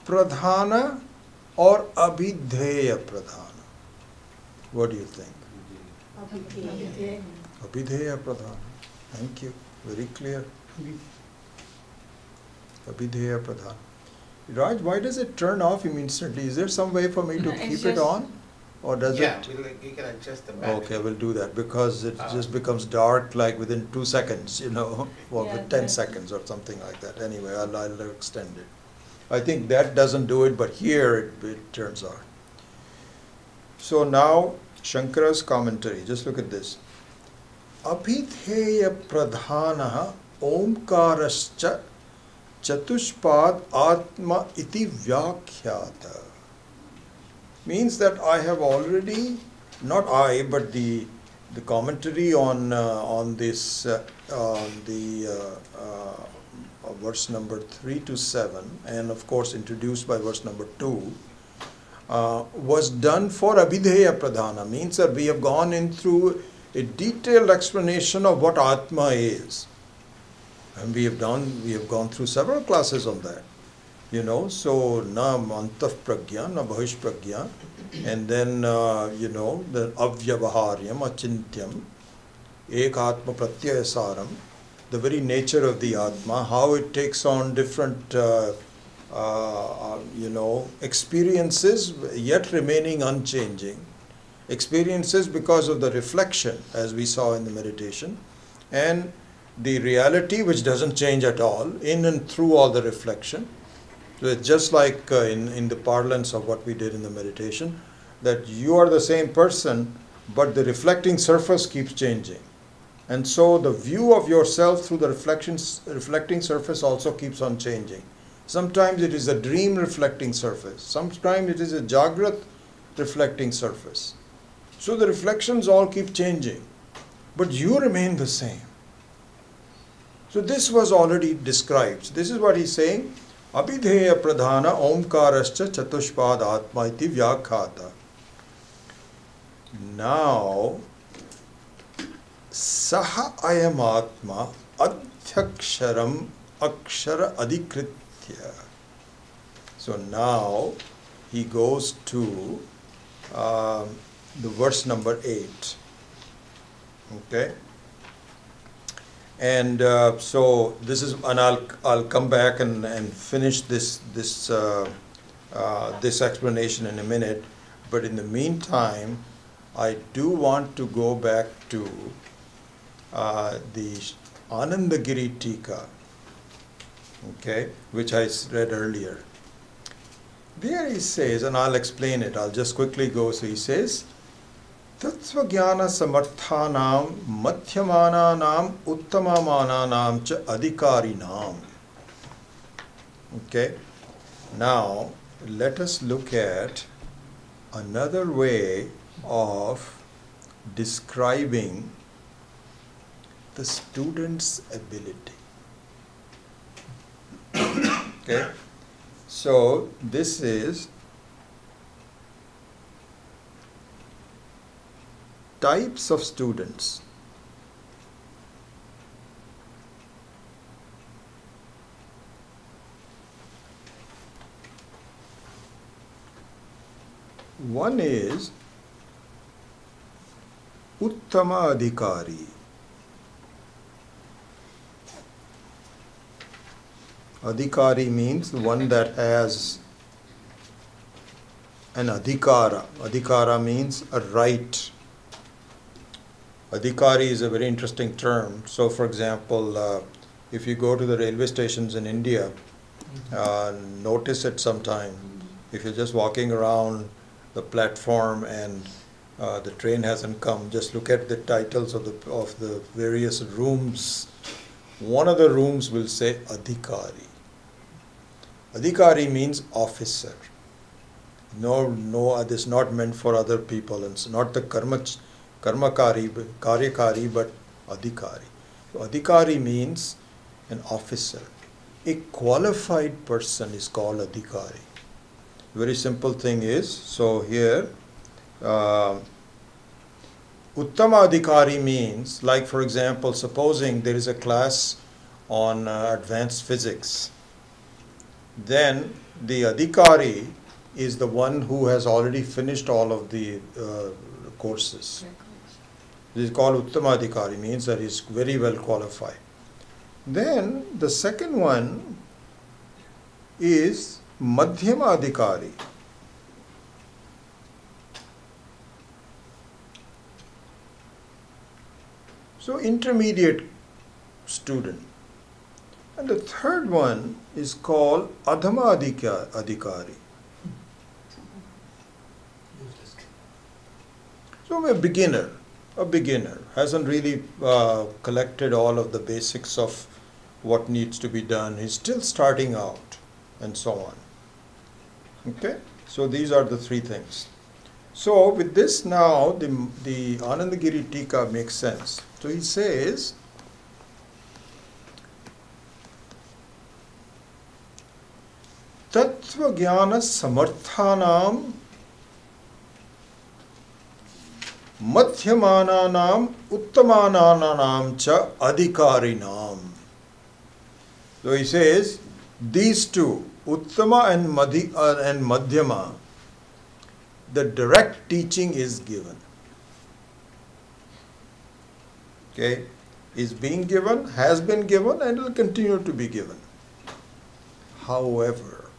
Pradhana or Abhidheya Pradhana? What do you think? Abhidheya Pradhana. Thank you. Very clear. Abhidheya Pradhana. Raj, why does it turn off instantly? Is there some way for me to keep it on? Or does it? Yeah, you can adjust the battery. Okay, we'll do that because it just becomes dark like within 2 seconds, or with 10 seconds or something like that. Anyway, I'll extend it. I think that doesn't do it, but here it turns on. So now Shankara's commentary, just look at this. Abhidheya Pradhanaha Omkarascha Chatushpad Atma iti Vyakhyata. Means that I have already, not I, but the commentary on this, verse number 3 to 7, and of course introduced by verse number 2, was done for Abhidheya Pradhana. Means that we have gone in through a detailed explanation of what Atma is. And we have gone through several classes on that. So na antah pragya, na bahish pragya, and then, the avyavaharyam, achintyam, ekatma pratyayasaram, the very nature of the Atma, how it takes on different, experiences, yet remaining unchanging. Experiences because of the reflection, as we saw in the meditation, and the reality which doesn't change at all, in and through all the reflection. So it's just like in the parlance of what we did in the meditation, that you are the same person, but the reflecting surface keeps changing. And so the view of yourself through the reflecting surface also keeps on changing. Sometimes it is a dream reflecting surface. Sometimes it is a Jagrat reflecting surface. So the reflections all keep changing, but you remain the same. So this was already described. This is what he's saying. Abhidheya pradhana omkarascha chatushpad atma iti vyakhata. Now, saha ayam atma adhyaksharam akshara adhikritya. So now he goes to the verse number 8. Okay? And so this is, and I'll come back and finish this explanation in a minute. But in the meantime, I do want to go back to the Anandagiri Tika, okay, which I read earlier. There he says, and I'll explain it. I'll just quickly go. So he says, Tattva-jnana samarthanam madhyamananam uttamamananam cha adhikarinam. Okay. Now, let us look at another way of describing the student's ability. Okay. So, this is types of students. One is Uttama Adhikari. Adhikari means one that has an adhikara. Adhikara means a right. Adhikari is a very interesting term. So, for example, if you go to the railway stations in India, notice it sometime. If you're just walking around the platform and the train hasn't come, just look at the titles of the various rooms. One of the rooms will say Adhikari. Adhikari means officer. No, this is not meant for other people. It's not the karmakari, karyakari, but adhikari. So adhikari means an officer. A qualified person is called adhikari. Very simple thing is, so here, Uttama adhikari means, like for example, supposing there is a class on advanced physics, then the adhikari is the one who has already finished all of the courses. This is called Uttama adhikari, means that he is very well qualified. Then the second one is Madhyama adhikari. So intermediate student. And the third one is called Adhama adhikari. So a beginner hasn't really collected all of the basics of what needs to be done. He's still starting out and so on. Okay, so these are the three things. So with this now, the Anandagiri Tika makes sense. So he says, Tattva Jnana Samarthanam Madhyamananam Uttamananam cha Adhikarinam. So he says, these two, Uttama and Madhyama, the direct teaching is given. Okay, is being given, has been given, and will continue to be given. However,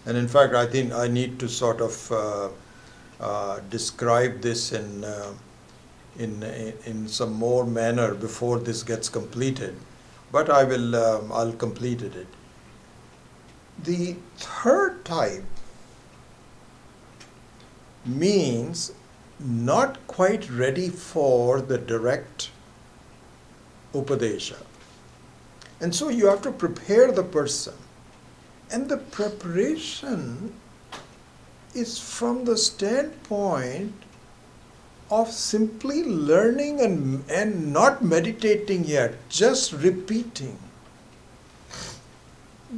and in fact, I think I need to sort of describe this in some more manner before this gets completed, but I'll complete it. The third type means not quite ready for the direct upadesha. And so you have to prepare the person And the preparation is from the standpoint of simply learning and not meditating yet, just repeating.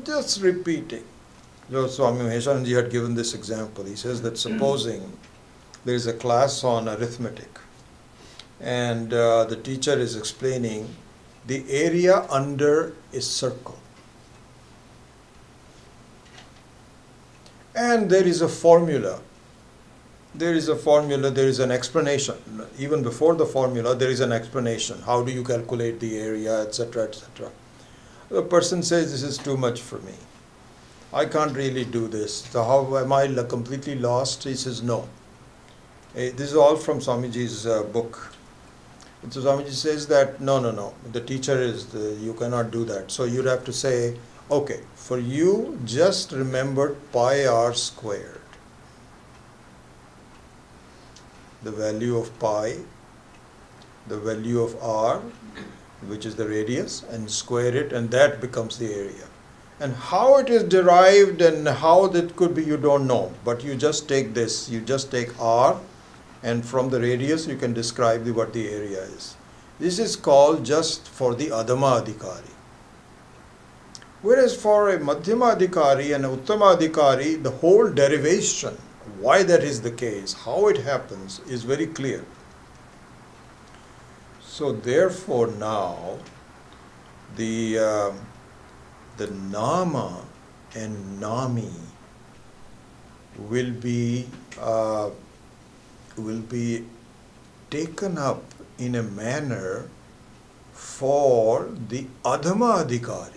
Just repeating. So Swami Maheshanji had given this example. He says that supposing there is a class on arithmetic and the teacher is explaining the area under a circle. And there is a formula. There is a formula, there is an explanation. Even before the formula, there is an explanation. How do you calculate the area, etc., etc. The person says, this is too much for me. I can't really do this. So how am I completely lost? He says, no. This is all from Swamiji's book. And so Swamiji says that, no. The teacher is, you cannot do that. So you'd have to say, okay, for you, just remember pi r squared. The value of pi, the value of r, which is the radius, and square it, and that becomes the area. And how it is derived and how that could be, you don't know. But you just take this, you just take r, and from the radius you can describe what the area is. This is called just for the Adhama Adhikari. Whereas for a Madhyama Adhikari and a Uttama Adhikari, the whole derivation, why that is the case, how it happens, is very clear. So therefore now, the Nama and Nami will be taken up in a manner for the Adhama Adhikari.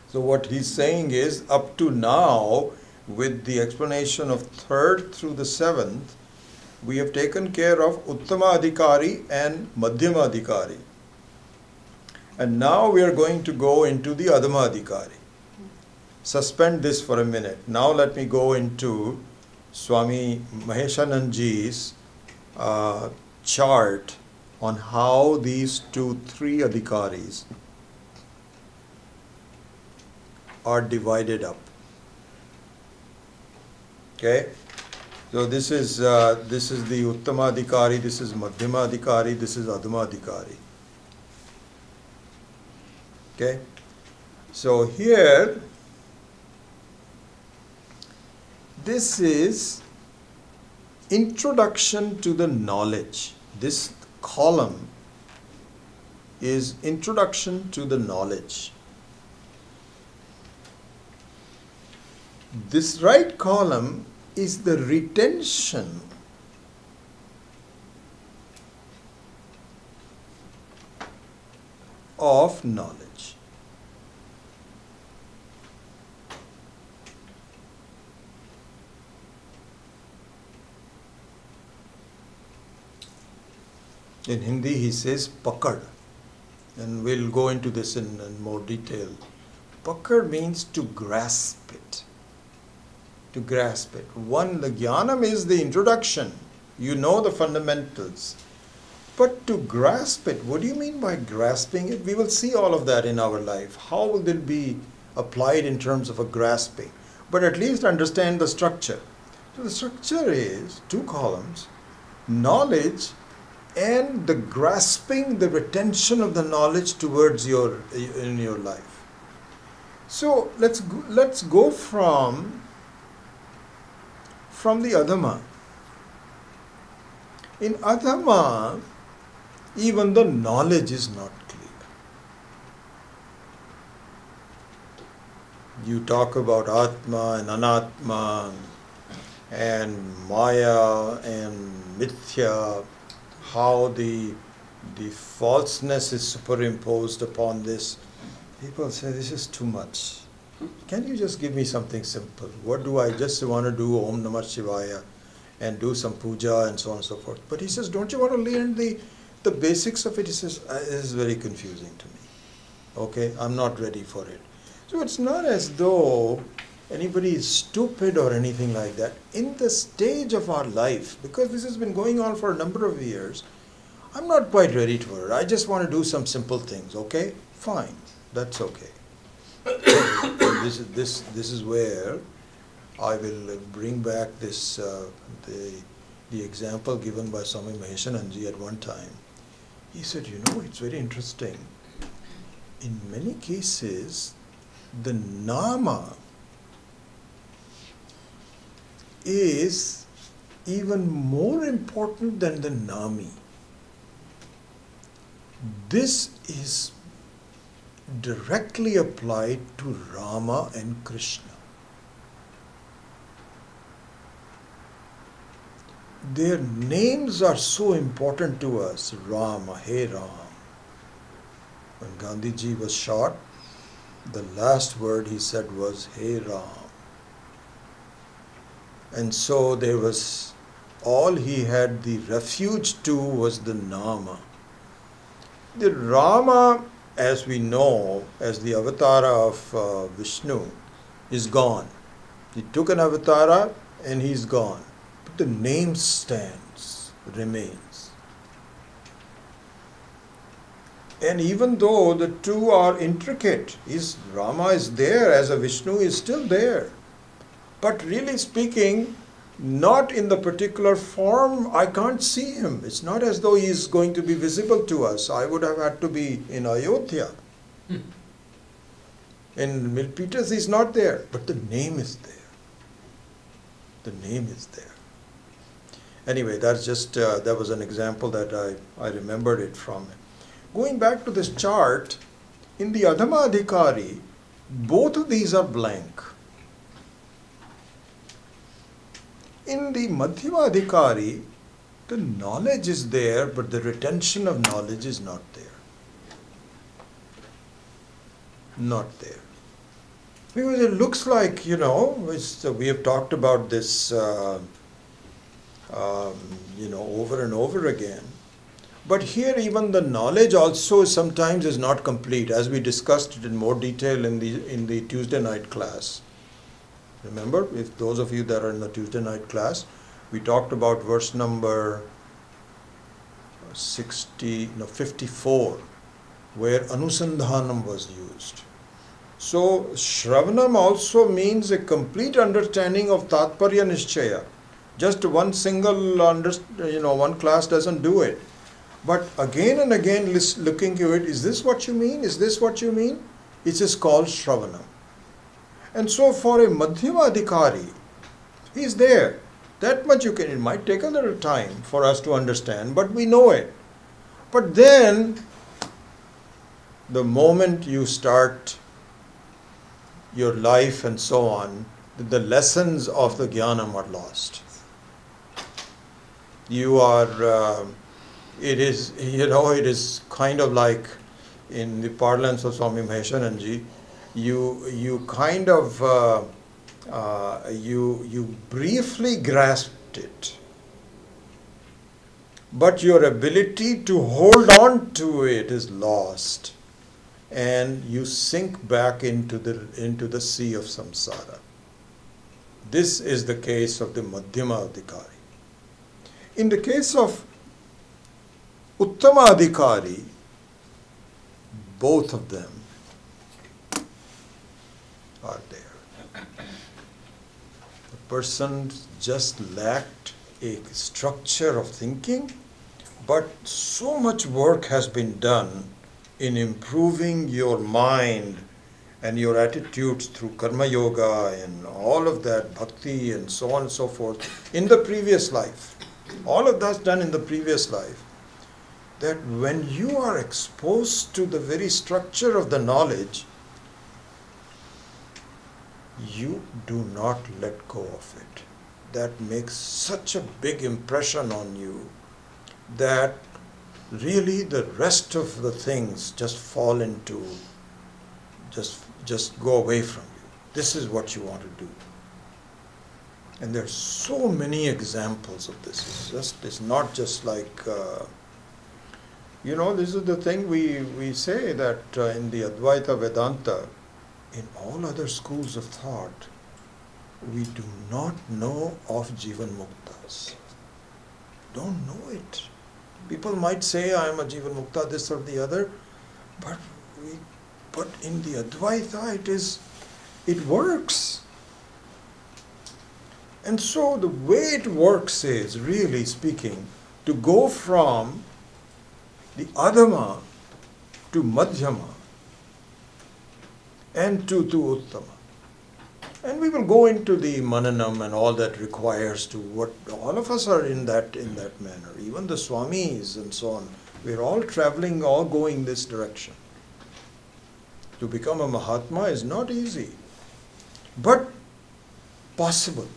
So what he's saying is, up to now, with the explanation of 3rd through the 7th, we have taken care of Uttama Adhikari and Madhyama Adhikari. And now we are going to go into the Adhama Adhikari. Suspend this for a minute. Now let me go into Swami Maheshananji's chart on how these 3 Adhikaris are divided up. Okay, so this is the Uttama Adhikari, this is Madhyama Adhikari, this is Adhama Adhikari. Okay, so here this is introduction to the knowledge. This column is introduction to the knowledge. This right column is the retention of knowledge. In Hindi he says pakad, and we'll go into this in more detail. Pakad means to grasp it. To grasp it. The jnanam is the introduction. You know the fundamentals. But to grasp it, what do you mean by grasping it? We will see all of that in our life. How will it be applied in terms of a grasping? But at least understand the structure. So the structure is 2 columns, knowledge and the grasping, the retention of the knowledge towards in your life. So let's go from the Adhama. In Adhama, even the knowledge is not clear. You talk about Atma and Anatma and Maya and Mithya, how the falseness is superimposed upon this. People say, this is too much. Can you just give me something simple? What do I just want to do? Om Namah Shivaya and do some puja and so on and so forth. But he says, don't you want to learn the basics of it? He says, it is very confusing to me. Okay, I'm not ready for it. So it's not as though anybody is stupid or anything like that. In the stage of our life, because this has been going on for a number of years, I'm not quite ready for it. I just want to do some simple things, okay? Fine, that's okay. This is where I will bring back this the example given by Swami Maheshananji at one time. He said, you know, it's very interesting. In many cases, the nama is even more important than the nami. This is directly applied to Rama and Krishna. Their names are so important to us. Rama, Hey Ram. When Gandhiji was shot, the last word he said was Hey Ram. And so there was, all he had the refuge to was the Nama. The Rama, as we know, as the avatara of Vishnu, is gone. He took an avatara and he's gone. But the name stands, remains. And even though the two are intricate, Rama is there as a Vishnu, is still there. But really speaking, not in the particular form, I can't see him. It's not as though he is going to be visible to us. I would have had to be in Ayodhya. In Milpitas, he's not there, but the name is there. The name is there. Anyway, that's just, that was an example that I remembered it from. Going back to this chart, in the Adhama Adhikari, both of these are blank. In the Madhyama Adhikari, the knowledge is there, but the retention of knowledge is not there. Not there. Because it looks like, you know, we have talked about this, you know, over and over again. But here even the knowledge also sometimes is not complete, as we discussed it in more detail in the Tuesday night class. Remember, if those of you that are in the Tuesday night class, we talked about verse number 54, where Anusandhanam was used. So, Shravanam also means a complete understanding of Tatparya Nishchaya. Just one single, one class doesn't do it. But again and again looking to it, is this what you mean? Is this what you mean? It is called Shravanam. And so for a Madhyama Adhikari, he is there. That much you can, it might take a little time for us to understand, but we know it. But then, the moment you start your life and so on, the lessons of the Jnanam are lost. You are, it is kind of like, in the parlance of Swami Maheshananji, you kind of, you briefly grasped it. But your ability to hold on to it is lost. And you sink back into the sea of samsara. This is the case of the Madhyama Adhikari. In the case of Uttama Adhikari, both of them are there. The person just lacked a structure of thinking, but so much work has been done in improving your mind and your attitudes through karma yoga and all of that, bhakti and so on and so forth, in the previous life. All of that's done in the previous life. That when you are exposed to the very structure of the knowledge, you do not let go of it. That makes such a big impression on you that really the rest of the things just fall into, just go away from you. This is what you want to do. And there's so many examples of this. It's not just like, this is the thing we say that in the Advaita Vedanta, in all other schools of thought, we do not know of Jivan Muktas. Don't know it. People might say, I am a Jivan Mukta, this or the other, but But in the Advaita, it works. And so the way it works is, really speaking, to go from the Adhama to Madhyama and to Uttama. And we will go into the Mananam and all that requires to what all of us are in that manner. Even the Swamis and so on. We're all traveling, all going this direction. To become a Mahatma is not easy, but possible.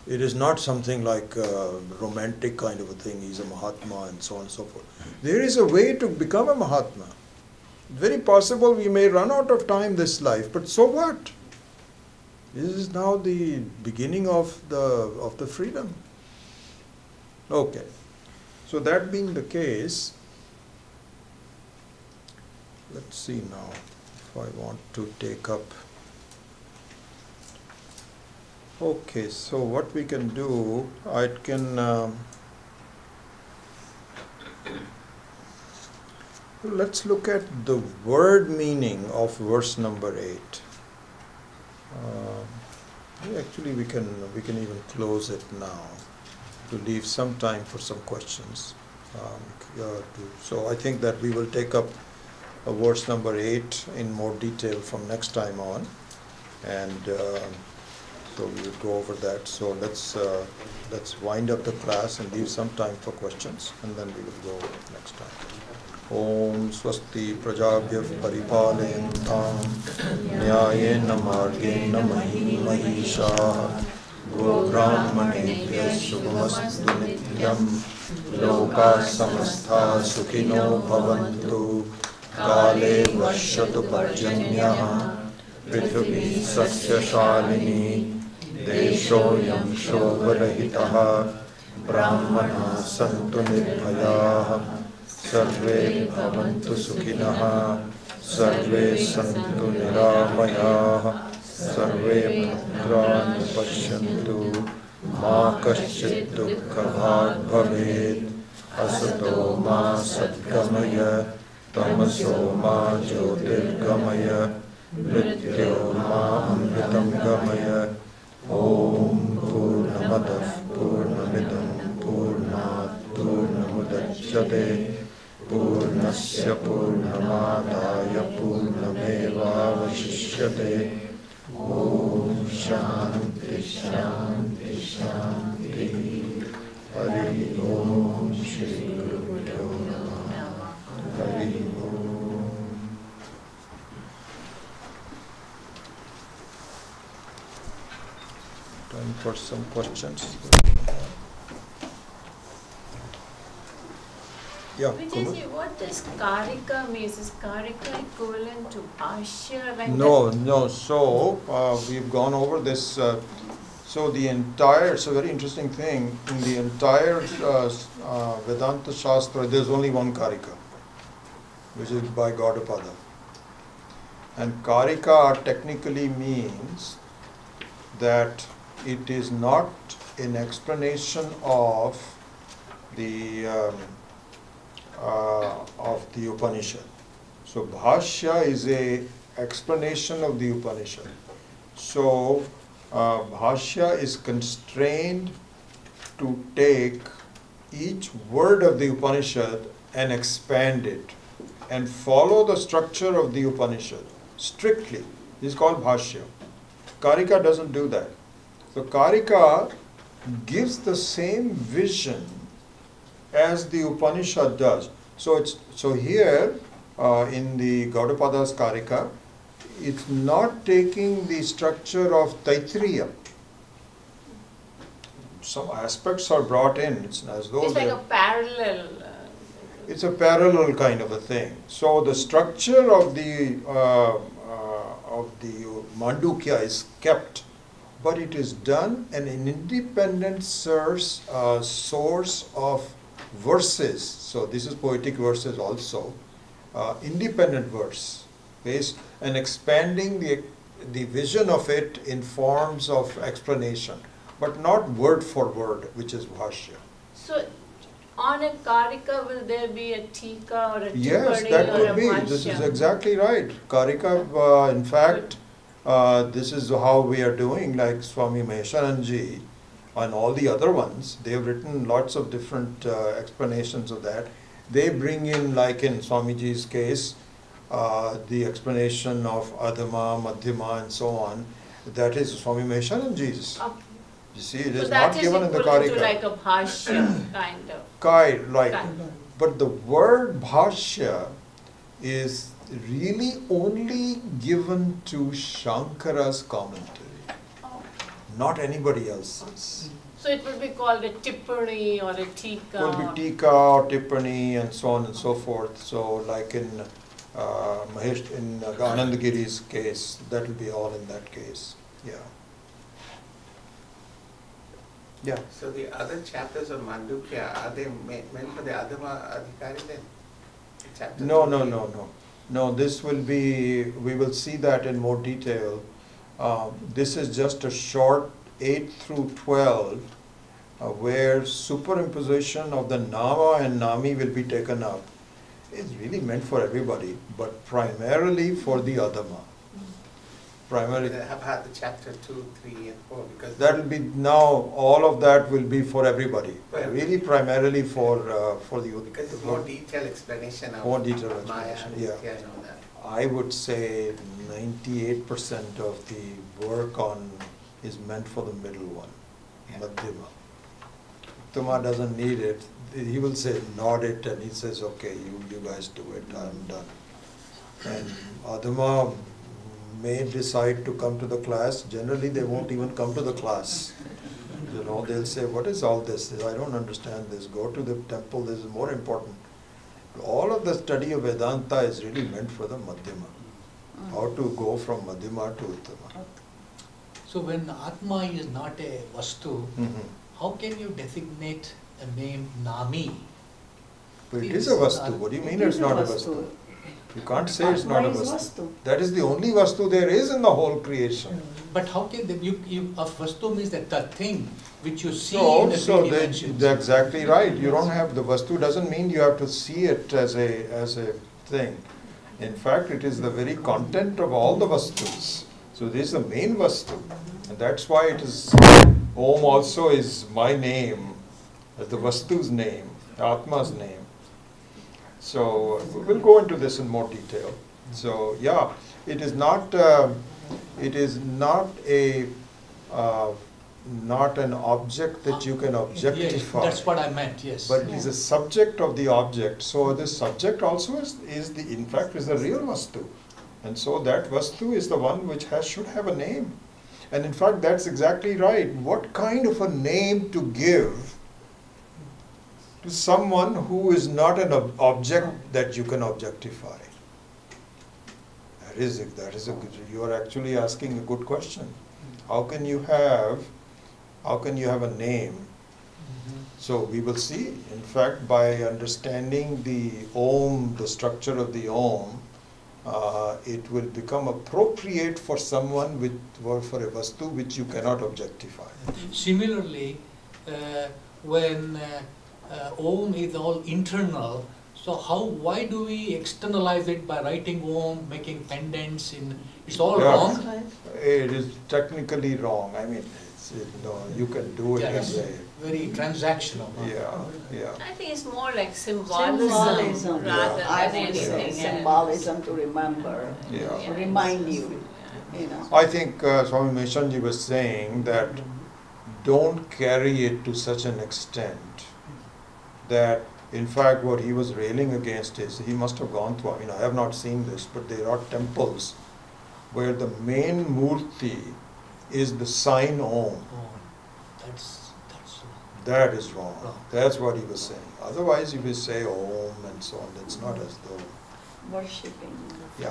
It is not something like a romantic kind of a thing, he's a Mahatma and so on and so forth. There is a way to become a Mahatma. Very possible we may run out of time this life, but so what? This is now the beginning of the freedom. Okay. So that being the case, let's see now if I want to take up. Okay, so what we can do, I can let's look at the word meaning of verse number 8. Actually, we can even close it now to leave some time for some questions. So I think that we will take up verse number 8 in more detail from next time on, and so we will go over that. So let's wind up the class and leave some time for questions, and then we will go next time. Om Swasti Prajabhyav Paripalentam Nyayena Margena Mahishah Go Brahmanebhya Shubhamastu Nityam Loka Samastha Sukhino Bhavantu Kale Vashyatu Parjanyah Prithvi Sasya Shalini Deshoyam Shobharahitaha Brahmana Santu Nirbhayaha Sarve bhavantu sukhinah, sarve santu niramayah, sarve bhadrani pashyantu, ma kaschit dukkha bhag bhavet, asato ma satgamaya, tamaso ma jyotirgamaya, mrityo ma amritam gamaya. Om Purnamadav Purnamidam Purnat Purnamudachyate Purnasya Purnamadaya Purnamevavashishyate. Om Shanti Shanti Shanti. Hari Om Shri Guru Namah. Hari Om. Time for some questions. Yeah, Vijayji, what does Karika means? Is Karika equivalent to Bhashya? Like No. So we've gone over this. So the entire, it's a very interesting thing. In the entire Vedanta Shastra, there's only one Karika, which is by Gaudapada. And Karika technically means that it is not an explanation of the Upanishad. So Bhashya is a explanation of the Upanishad. So Bhashya is constrained to take each word of the Upanishad and expand it and follow the structure of the Upanishad strictly. This is called Bhashya. Karika doesn't do that. So Karika gives the same vision as the Upanishad does. So here in the Gaudapada's Karika, it's not taking the structure of Taittiriya. Some aspects are brought in. It's as though it's like a parallel. It's a parallel kind of a thing. So the structure of the Mandukya is kept, but it is done an independent source of verses. So this is poetic verses also, independent verse based and expanding the vision of it in forms of explanation, but not word for word, which is Bhashya. So On a karika, will there be a tika or a Yes, tippani that or could a be. bhashya? This is exactly right. Karika, in fact, this is how we are doing, like Swami Maheshananji and all the other ones. They have written lots of different explanations of that. They bring in, like in Swamiji's case, the explanation of Adhama, Madhyama and so on. That is Swami Maheshananji's. Okay. You see, it So is that not is given in the equivalent to Karika. like a bhashya kind of. Right. Kind of. But the word bhashya is really only given to Shankara's commentary, Oh. not anybody else's. So it would be called a tippani or a tika. Could be Tika or Tippani and so on and so forth. So like in Anandagiri's case, that will be all in that case. Yeah. Yeah. So the other chapters of Mandukya, are they meant for the Adhama Adhikari then? Chapter No, 2? No, this will be, we will see that in more detail. This is just a short 8 through 12 where superimposition of the Nama and Nami will be taken up. It's really meant for everybody, but primarily for the Adhama. Primarily. How about the chapter 2, 3 and 4? Because That will be now, all of that will be for everybody. Well, Really primarily for the because it's more detailed explanation of More detailed Maya explanation, and yeah. Nitya and all that. I would say 98% of the work on is meant for the middle one, Yeah. Madhyama. Uttama doesn't need it. He will say, nod it, and he says, okay, you guys do it, I'm done. And Adhama may decide to come to the class. Generally, they won't even come to the class. You know, they'll say, what is all this? I don't understand this. Go to the temple, this is more important. All of the study of Vedanta is really meant for the Madhyama. How to go from Madhyama to Uttama. So when Atma is not a Vastu, how can you designate a name Nami? But it is a Vastu. What do you mean it's not a Vastu? You can't say it's not a Atma is Vastu. Vastu. That is the only Vastu there is in the whole creation. But how can a Vastu means that the thing which you see So, in the three dimensions. that's exactly right. You don't have, the Vastu doesn't mean you have to see it as a thing. In fact, it is the very content of all the Vastus. So this is the main Vastu. And that's why it is, Om also is my name, as the Vastu's name, Atma's name. So we'll go into this in more detail. So yeah, it is not not an object that you can objectify. Yes, that's what I meant, yes. But it is a subject of the object. So the subject also is the, in fact, is the real Vastu. And so that Vastu is the one which should have a name. And in fact, that's exactly right. What kind of a name to give to someone who is not an object that you can objectify? That is a good, you are actually asking a good question. How can you have a name? So we will see. In fact, by understanding the Om, the structure of the Om, it will become appropriate for someone for a Vastu which you cannot objectify. Similarly, when Om is all internal, so why do we externalize it by writing Om, making pendants it's all Yeah. wrong? It is technically wrong. I mean, you can do it Yeah, as it's very transactional. yeah. I think it's more like symbolism Symbolism, rather I than would say anything else. symbolism to remember, Yeah. to remind you, you know. I think Swami Meshanji was saying that don't carry it to such an extent that, in fact, what he was railing against is, he must have gone through, I mean, I have not seen this, but there are temples where the main murti is the sign Om. Oh, that's That is wrong. Wrong. That's what he was saying. Otherwise, if you say Om and so on, it's not as though, Worshipping. yeah.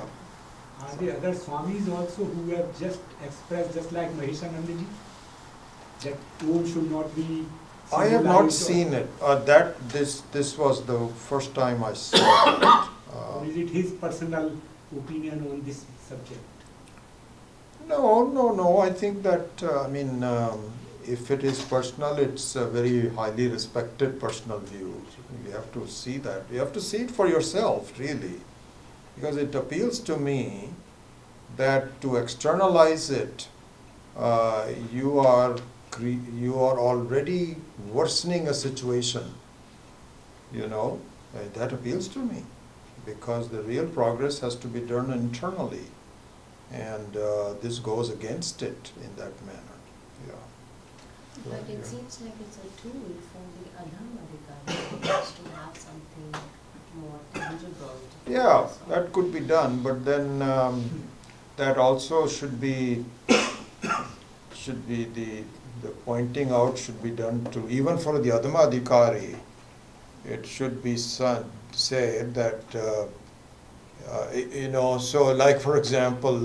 Are there other Swamis also who have just expressed, just like Maheshanandaji, that Om should not be I have not symbolized seen it. This was the first time I saw it. Or is it his personal opinion on this subject? No. I think that, if it is personal, it's a very highly respected personal view. You have to see that. You have to see it for yourself, really. Because it appeals to me that to externalize it, you are already worsening a situation, you know. That appeals to me, because the real progress has to be done internally, and this goes against it in that manner. Yeah. But it seems like it's a tool for the Adhamadhikari just to have something more tangible. Yeah, that could be done, but then that also should be the pointing out should be done to, even for the Adhamadhikari, it should be said that, you know, so like for example,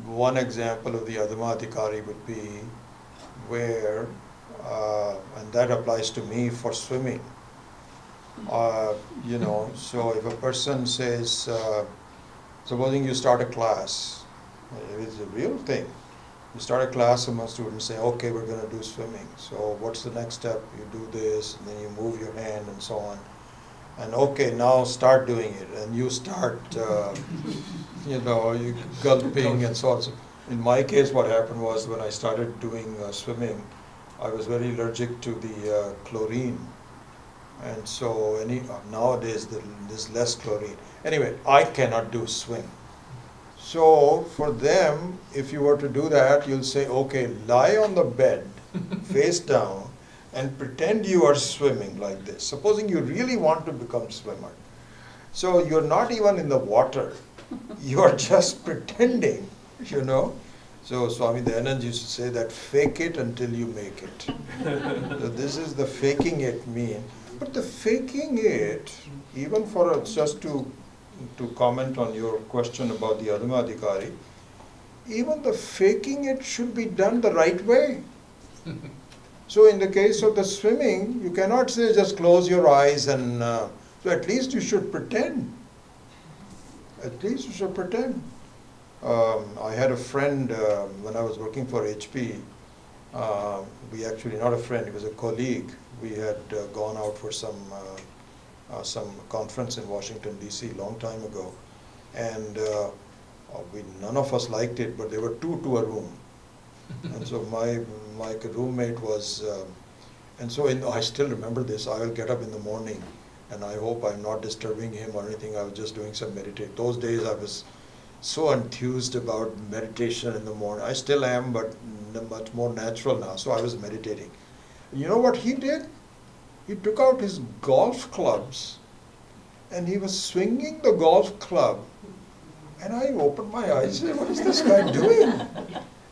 one example of the Adhamadhikari would be where, and that applies to me for swimming, you know, so if a person says, supposing you start a class, it's a real thing. You start a class among students, say, okay, we're going to do swimming. So what's the next step? You do this, and then you move your hand and so on. And okay, now start doing it. And you start, you know, you gulping and so on. So in my case, what happened was when I started doing swimming, I was very allergic to the chlorine. And so nowadays there's less chlorine. Anyway, I cannot do swim. So for them, if you were to do that, you'll say, okay, lie on the bed, face down, and pretend you are swimming like this. Supposing you really want to become a swimmer. So you're not even in the water. You are just pretending, you know. So Swami Dayanand used to say that fake it until you make it. So this is the faking it mean. But the faking it, even for just to comment on your question about the Adhamadhikari, even the faking it should be done the right way. So in the case of the swimming, you cannot say just close your eyes and, so at least you should pretend. At least you should pretend. I had a friend when I was working for HP, we actually, not a friend, he was a colleague. We had gone out for some conference in Washington, D.C. long time ago. And none of us liked it, but there were two to a room. And so my roommate was, and so I still remember this, I will get up in the morning, and I hope I'm not disturbing him or anything, I was just doing some meditation. Those days I was so enthused about meditation in the morning. I still am, but much more natural now, so I was meditating. You know what he did? He took out his golf clubs and he was swinging the golf club. And I opened my eyes and said, what is this guy doing?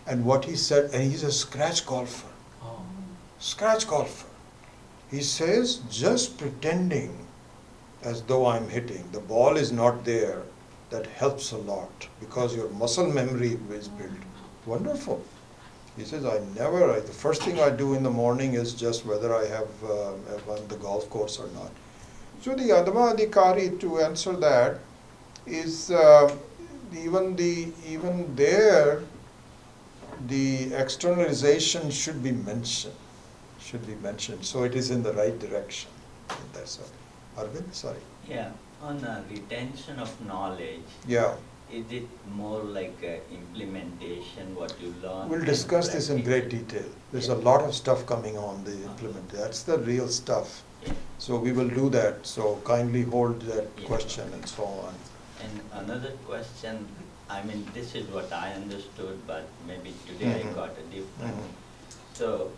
And what he said, and he's a scratch golfer. Scratch golfer. He says, just pretending as though I'm hitting. The ball is not there. That helps a lot because your muscle memory is built. Wonderful. He says, the first thing I do in the morning is just whether I have won the golf course or not. So the Adhamadhikari, to answer that, is even there, the externalization should be mentioned. So it is in the right direction. That's all. Arvind, sorry. Yeah, on retention of knowledge. Yeah. Is it more like implementation, what you learn? We'll discuss this in great detail. There's a lot of stuff coming on the implement. That's the real stuff. Yeah. So we will do that. So kindly hold that question and so on. And another question, I mean, this is what I understood, but maybe today I got a different. So,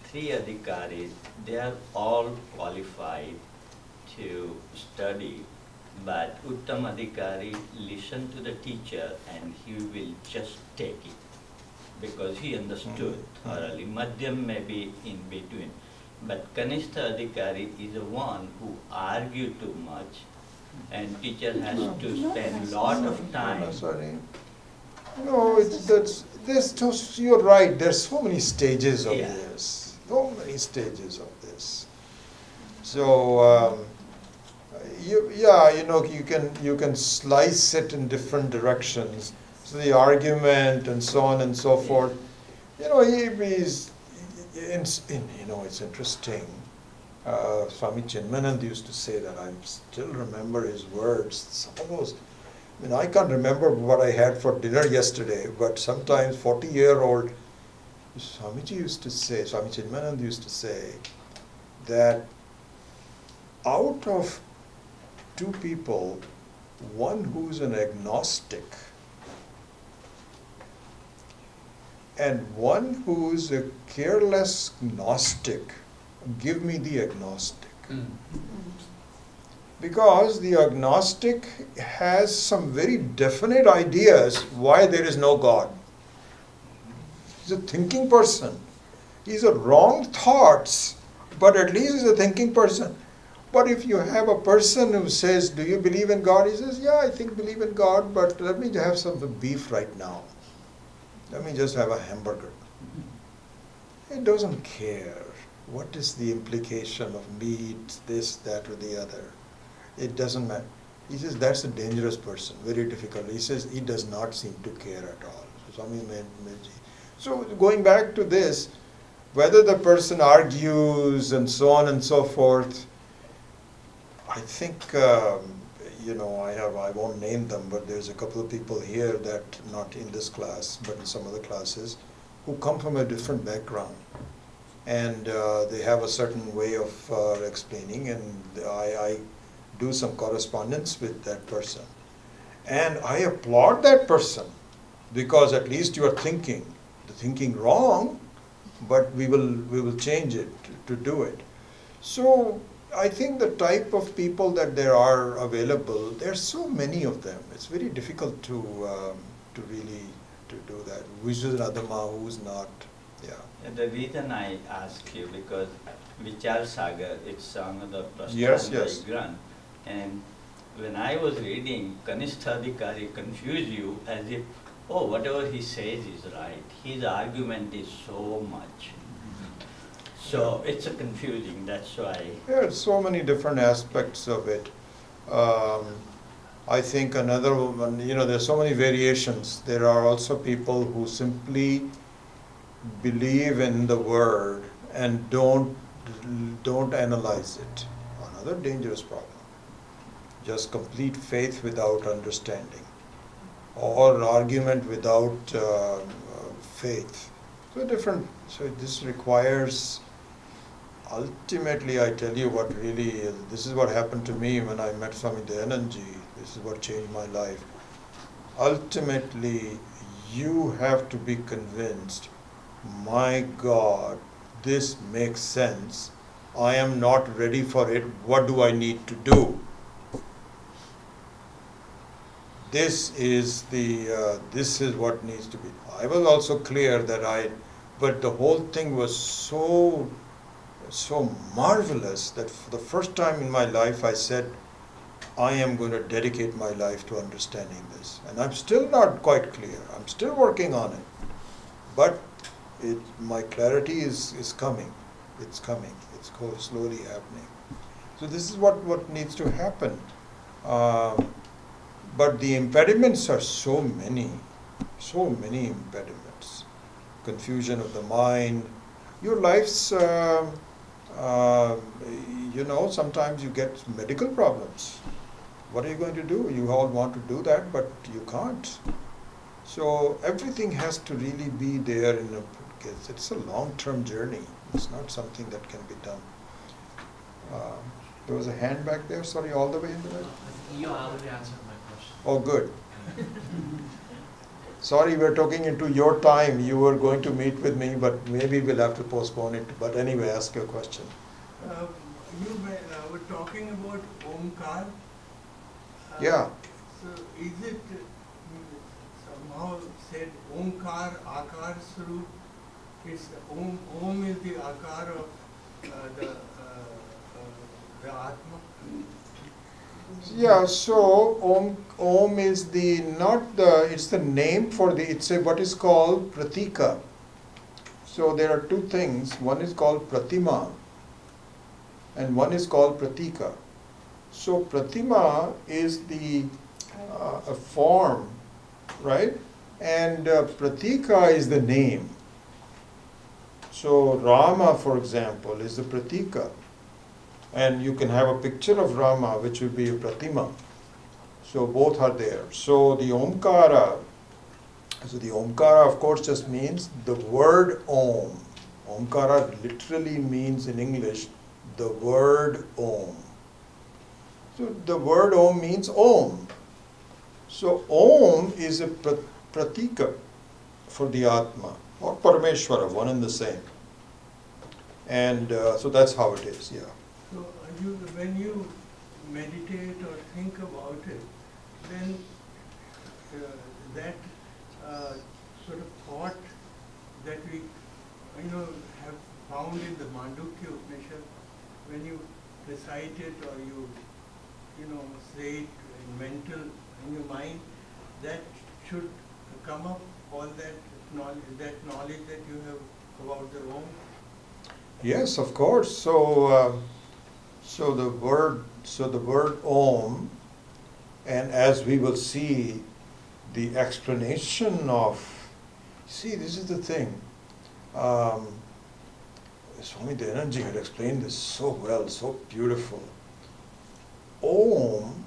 3 adhikaris, they are all qualified to study. But Uttam Adhikari listen to the teacher and he will just take it because he understood thoroughly. Madhyam may be in between. But Kanistha Adhikari is the one who argue too much and teacher has to spend a lot of time. Sorry. No, you're right. There's so many stages of this. So many stages of this. So, you can slice it in different directions. So the argument and so on and so forth. You know, It's interesting. Swami Chinmayananda used to say that. I still remember his words. Some of those, I can't remember what I had for dinner yesterday, but sometimes 40-year-old Swamiji used to say, Swami Chinmayananda used to say, that out of two people, one who's an agnostic and one who's a careless Gnostic, give me the agnostic. Because the agnostic has some very definite ideas why there is no God. He's a thinking person. He's a wrong thoughts, but at least he's a thinking person. But if you have a person who says, do you believe in God? He says, yeah, I believe in God, but let me have some beef right now. Let me just have a hamburger. He doesn't care. What is the implication of meat, this, that, or the other? It doesn't matter. He says that's a dangerous person, very difficult. He says he does not seem to care at all. So going back to this, whether the person argues and so on and so forth, I think, I won't name them, but there's a couple of people here that, not in this class, but in some other classes, who come from a different background. And they have a certain way of explaining, and I do some correspondence with that person. And I applaud that person, because at least you are thinking. The thinking wrong, but we will change it to do it. So I think the type of people that there are available, there are so many of them. It's very difficult to really do that. Which is Adama, who's not. Yeah. And the reason I ask you, because Vichar Sagar, it's another Yes. Grant, and when I was reading, Kanisthadikari confused you as if, oh, whatever he says is right. His argument is so much. So it's a confusing, that's why. There are so many different aspects of it. I think another one, there's so many variations. There are also people who simply believe in the word and don't analyze it. Another dangerous problem. Just complete faith without understanding, or argument without faith. So this requires, ultimately, I tell you what really is, this is what happened to me when I met Swami Dayanandji. This is what changed my life. Ultimately, you have to be convinced, my God, this makes sense. I am not ready for it. What do I need to do? This is what needs to be. I was also clear that but the whole thing was so marvelous that for the first time in my life I said, I am going to dedicate my life to understanding this. And I'm still not quite clear. I'm still working on it. But my clarity is coming. It's coming. It's slowly happening. So this is what needs to happen. But the impediments are so many impediments. Confusion of the mind. Your life's, sometimes you get medical problems. What are you going to do? You all want to do that, but you can't. So everything has to really be there in a case. It's a long-term journey. It's not something that can be done. There was a hand back there, sorry, all the way in the back. You already answered my question. Oh, good. Sorry, we're talking into your time. You were going to meet with me, but maybe we'll have to postpone it. But anyway, ask your question. You were talking about Omkar. Yeah. So is it somehow said Omkar, Akar Swarup? Om is the Akar of the Atma? Yeah, so Om is it's the name for it's what is called Pratika. So there are two things. One is called Pratima and one is called Pratika. So Pratima is a form, right? And Pratika is the name. So Rama, for example, is the pratika. And you can have a picture of Rama, which would be a pratima. So both are there. So the Omkara, of course, just means the word Om. Omkara literally means in English the word Om. So the word Om means Om. So Om is a pratika for the Atma or Parameshwara, one and the same. And so that's how it is, yeah. So when you meditate or think about it, then that sort of thought that we have found in the Mandukya Upanishad, when you recite it or you say it in your mind, that should come up, all that knowledge that you have about the Om. Yes, of course. So the word Om, and as we will see, the explanation of, see, this is the thing. Swami Dayanand had explained this so well, so beautiful. Om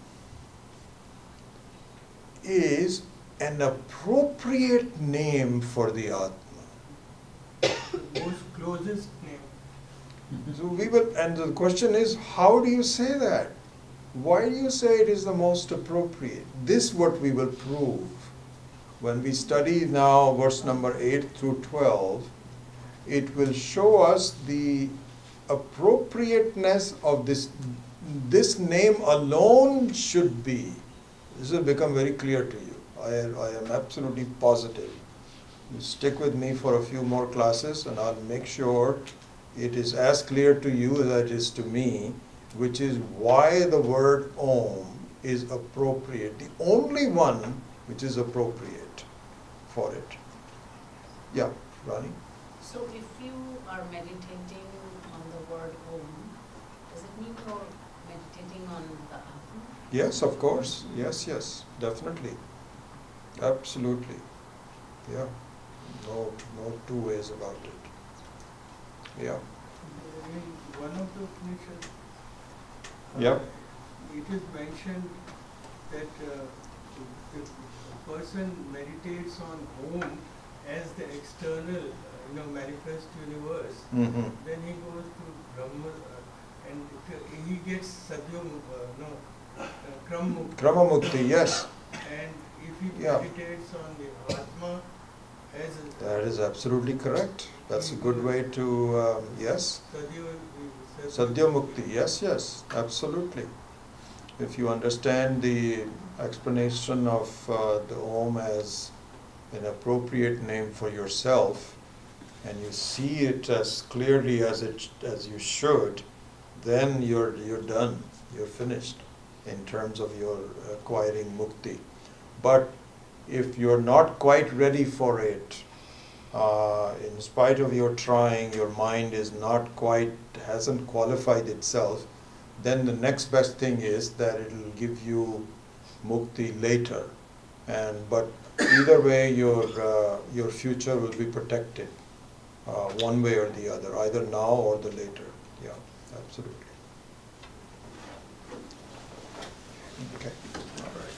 is an appropriate name for the Atma. The most closest name. So and the question is, how do you say that? Why do you say it is the most appropriate? This what we will prove. When we study now verse number 8 through 12, it will show us the appropriateness of this name alone should be. This will become very clear to you. I am absolutely positive. You stick with me for a few more classes and I'll make sure it is as clear to you as it is to me, which is why the word Om is appropriate, the only one which is appropriate for it. Yeah, Rani? So if you are meditating on the word Om, does it mean you're meditating on the Atma? Yes, of course. Yes, definitely. Absolutely. Yeah. No two ways about it. Yeah. In one of the Upanishads, Yeah. it is mentioned that if a person meditates on Om as the external, manifest universe, Mm-hmm. then he goes to Brahma and he gets Kram Mukti, yes. And if he Yeah. meditates on the Atma as a That is absolutely correct. That's a good way to, yes. Sadhya Mukti, yes, absolutely. If you understand the explanation of the Om as an appropriate name for yourself, and you see it as clearly as you should, then you're done. You're finished in terms of your acquiring mukti. But if you're not quite ready for it, in spite of your trying, your mind is not quite, hasn't qualified itself, then the next best thing is that it will give you mukti later. But either way, your future will be protected, one way or the other, either now or the later. Yeah, absolutely. Okay. All right.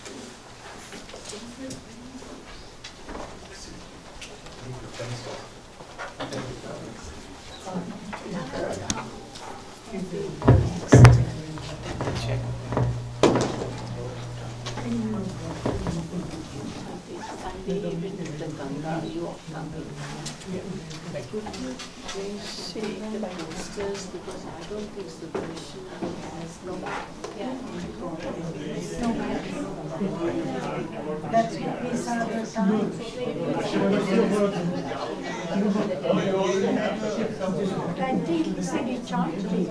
See the posters, because I don't think the commission has no back. That's these are the times. I think the city charged me.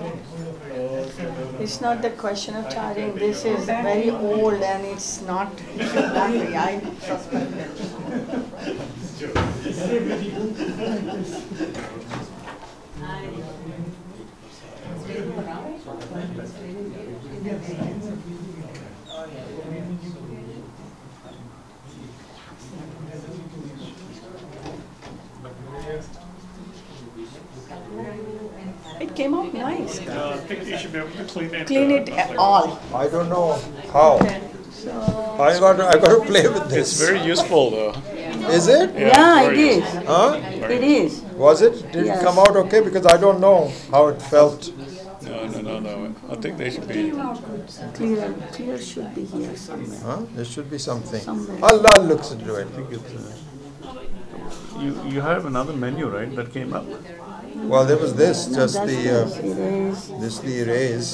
It's not the question of charging, this is very old and it's not battery, I suspect it. came out nice. I think you should be able to clean it. Clean it all. I don't know how. Okay. So. I got to play with this. It's very useful though. Is it? Yeah, it very is. useful. Huh? It is. Was it? Did it Yes. come out okay? Because I don't know how it felt. No. I think they should be. Clear should be here somewhere. Huh? There should be something. Somewhere. Allah looks into it. You have another menu, right? That came up. Well, there was this, just That's the erase. this the erase.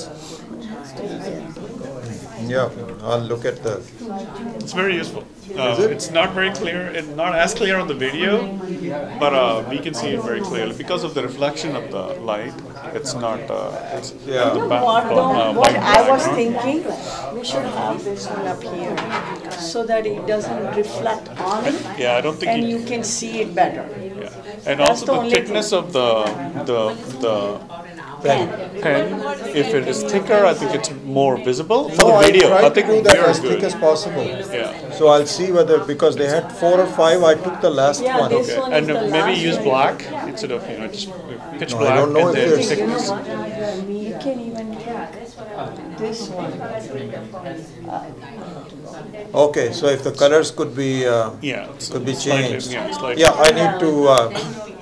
Yeah, I'll look at the. It's very useful. It's not very clear. It's not as clear on the video, but we can see it very clearly because of the reflection of the light. It's not. It's Yeah. You know what though, what I was thinking, we should have this one up here, so that it doesn't reflect on it, Yeah, I don't think. and you can see it better. Yeah. And That's also the the only thickness of the Pen. pen. If it is thicker, I think it's more visible for No, the I video. tried I to think do that we are as thick good. as possible. Yeah. So I'll see whether, because they had 4 or 5, I took the last Yeah, one. this Okay. one And is the maybe last use one. black instead of just pitch No, I black don't know and if then there's- You know thickness. what? You can even take this one. Okay, so if the colors could be Yeah, it's could be slightly- changed. Yeah, slightly. Yeah, I need to.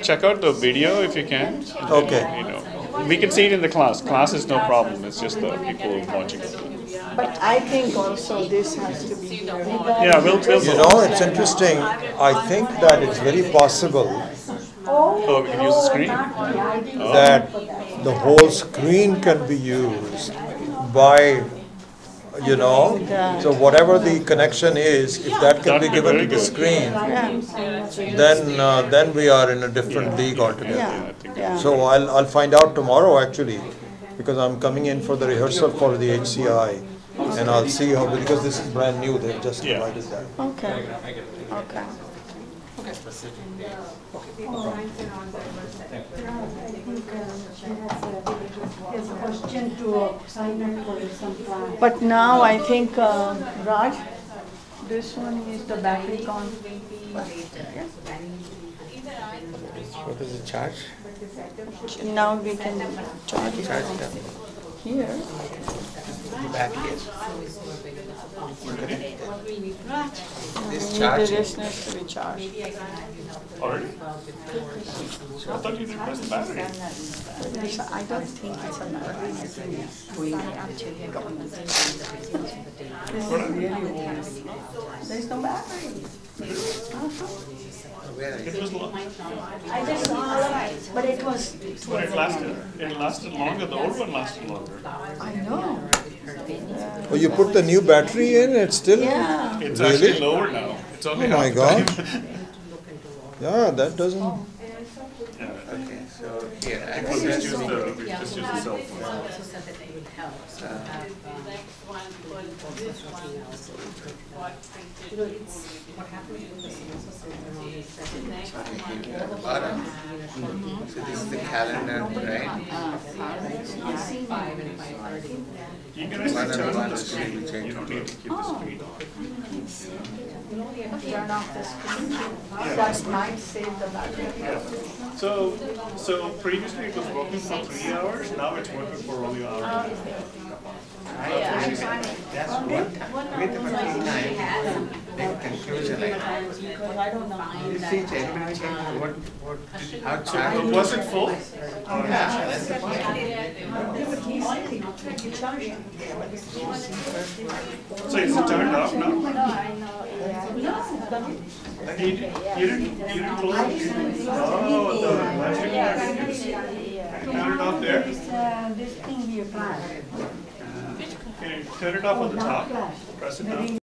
Check out the video if you can. and then, Okay. We can see it in the class. Class is no problem. It's just the people watching it. But I think also this has to be here. Yeah, we'll. You know, it's interesting. I think that it's very possible Oh, we can use the screen. that the whole screen can be used by, you know, so whatever the connection is, if that can be That'd be given to very the good. screen, Yeah, then we are in a different league altogether. yeah, yeah. So I'll find out tomorrow actually, because I'm coming in for the rehearsal for the HCI, and I'll see how, because this is brand new, they've just Yeah. provided that. Okay, okay. There's a question to sign up for some class. But now I think, Raj, this one is the battery gone. What is the charge? Now we can charge it Charge them. here. Back here. This Need charging. this needs to be charged. Already? I thought you didn't press the battery. I don't think it's a battery. I think it's This is really old. There's no battery. Where is It it? was long. I just saw it, but it was. But it lasted longer. The old one lasted longer. I know. Oh, you put the new battery in, it's still? Yeah. It's Really? actually lower now. It's only Oh my half the God. time. Yeah, that doesn't, Okay, so here, We'll just access. use the cell phone. Bottom. So this is the calendar, right? You can actually One turn and on one the is screen. going to change You don't need to keep the screen on. Turn off the screen. That might save the battery. So previously it was working for 3 hours. Now it's working for only an hour. That's what, with the time, the conclusion, Because I don't know. you see, check, what, how So charged. was it full? So is it turned off now? You didn't close it? Oh, the electric battery. Turn it off there. This thing here, class. Can you turn it off on the top? Press it down.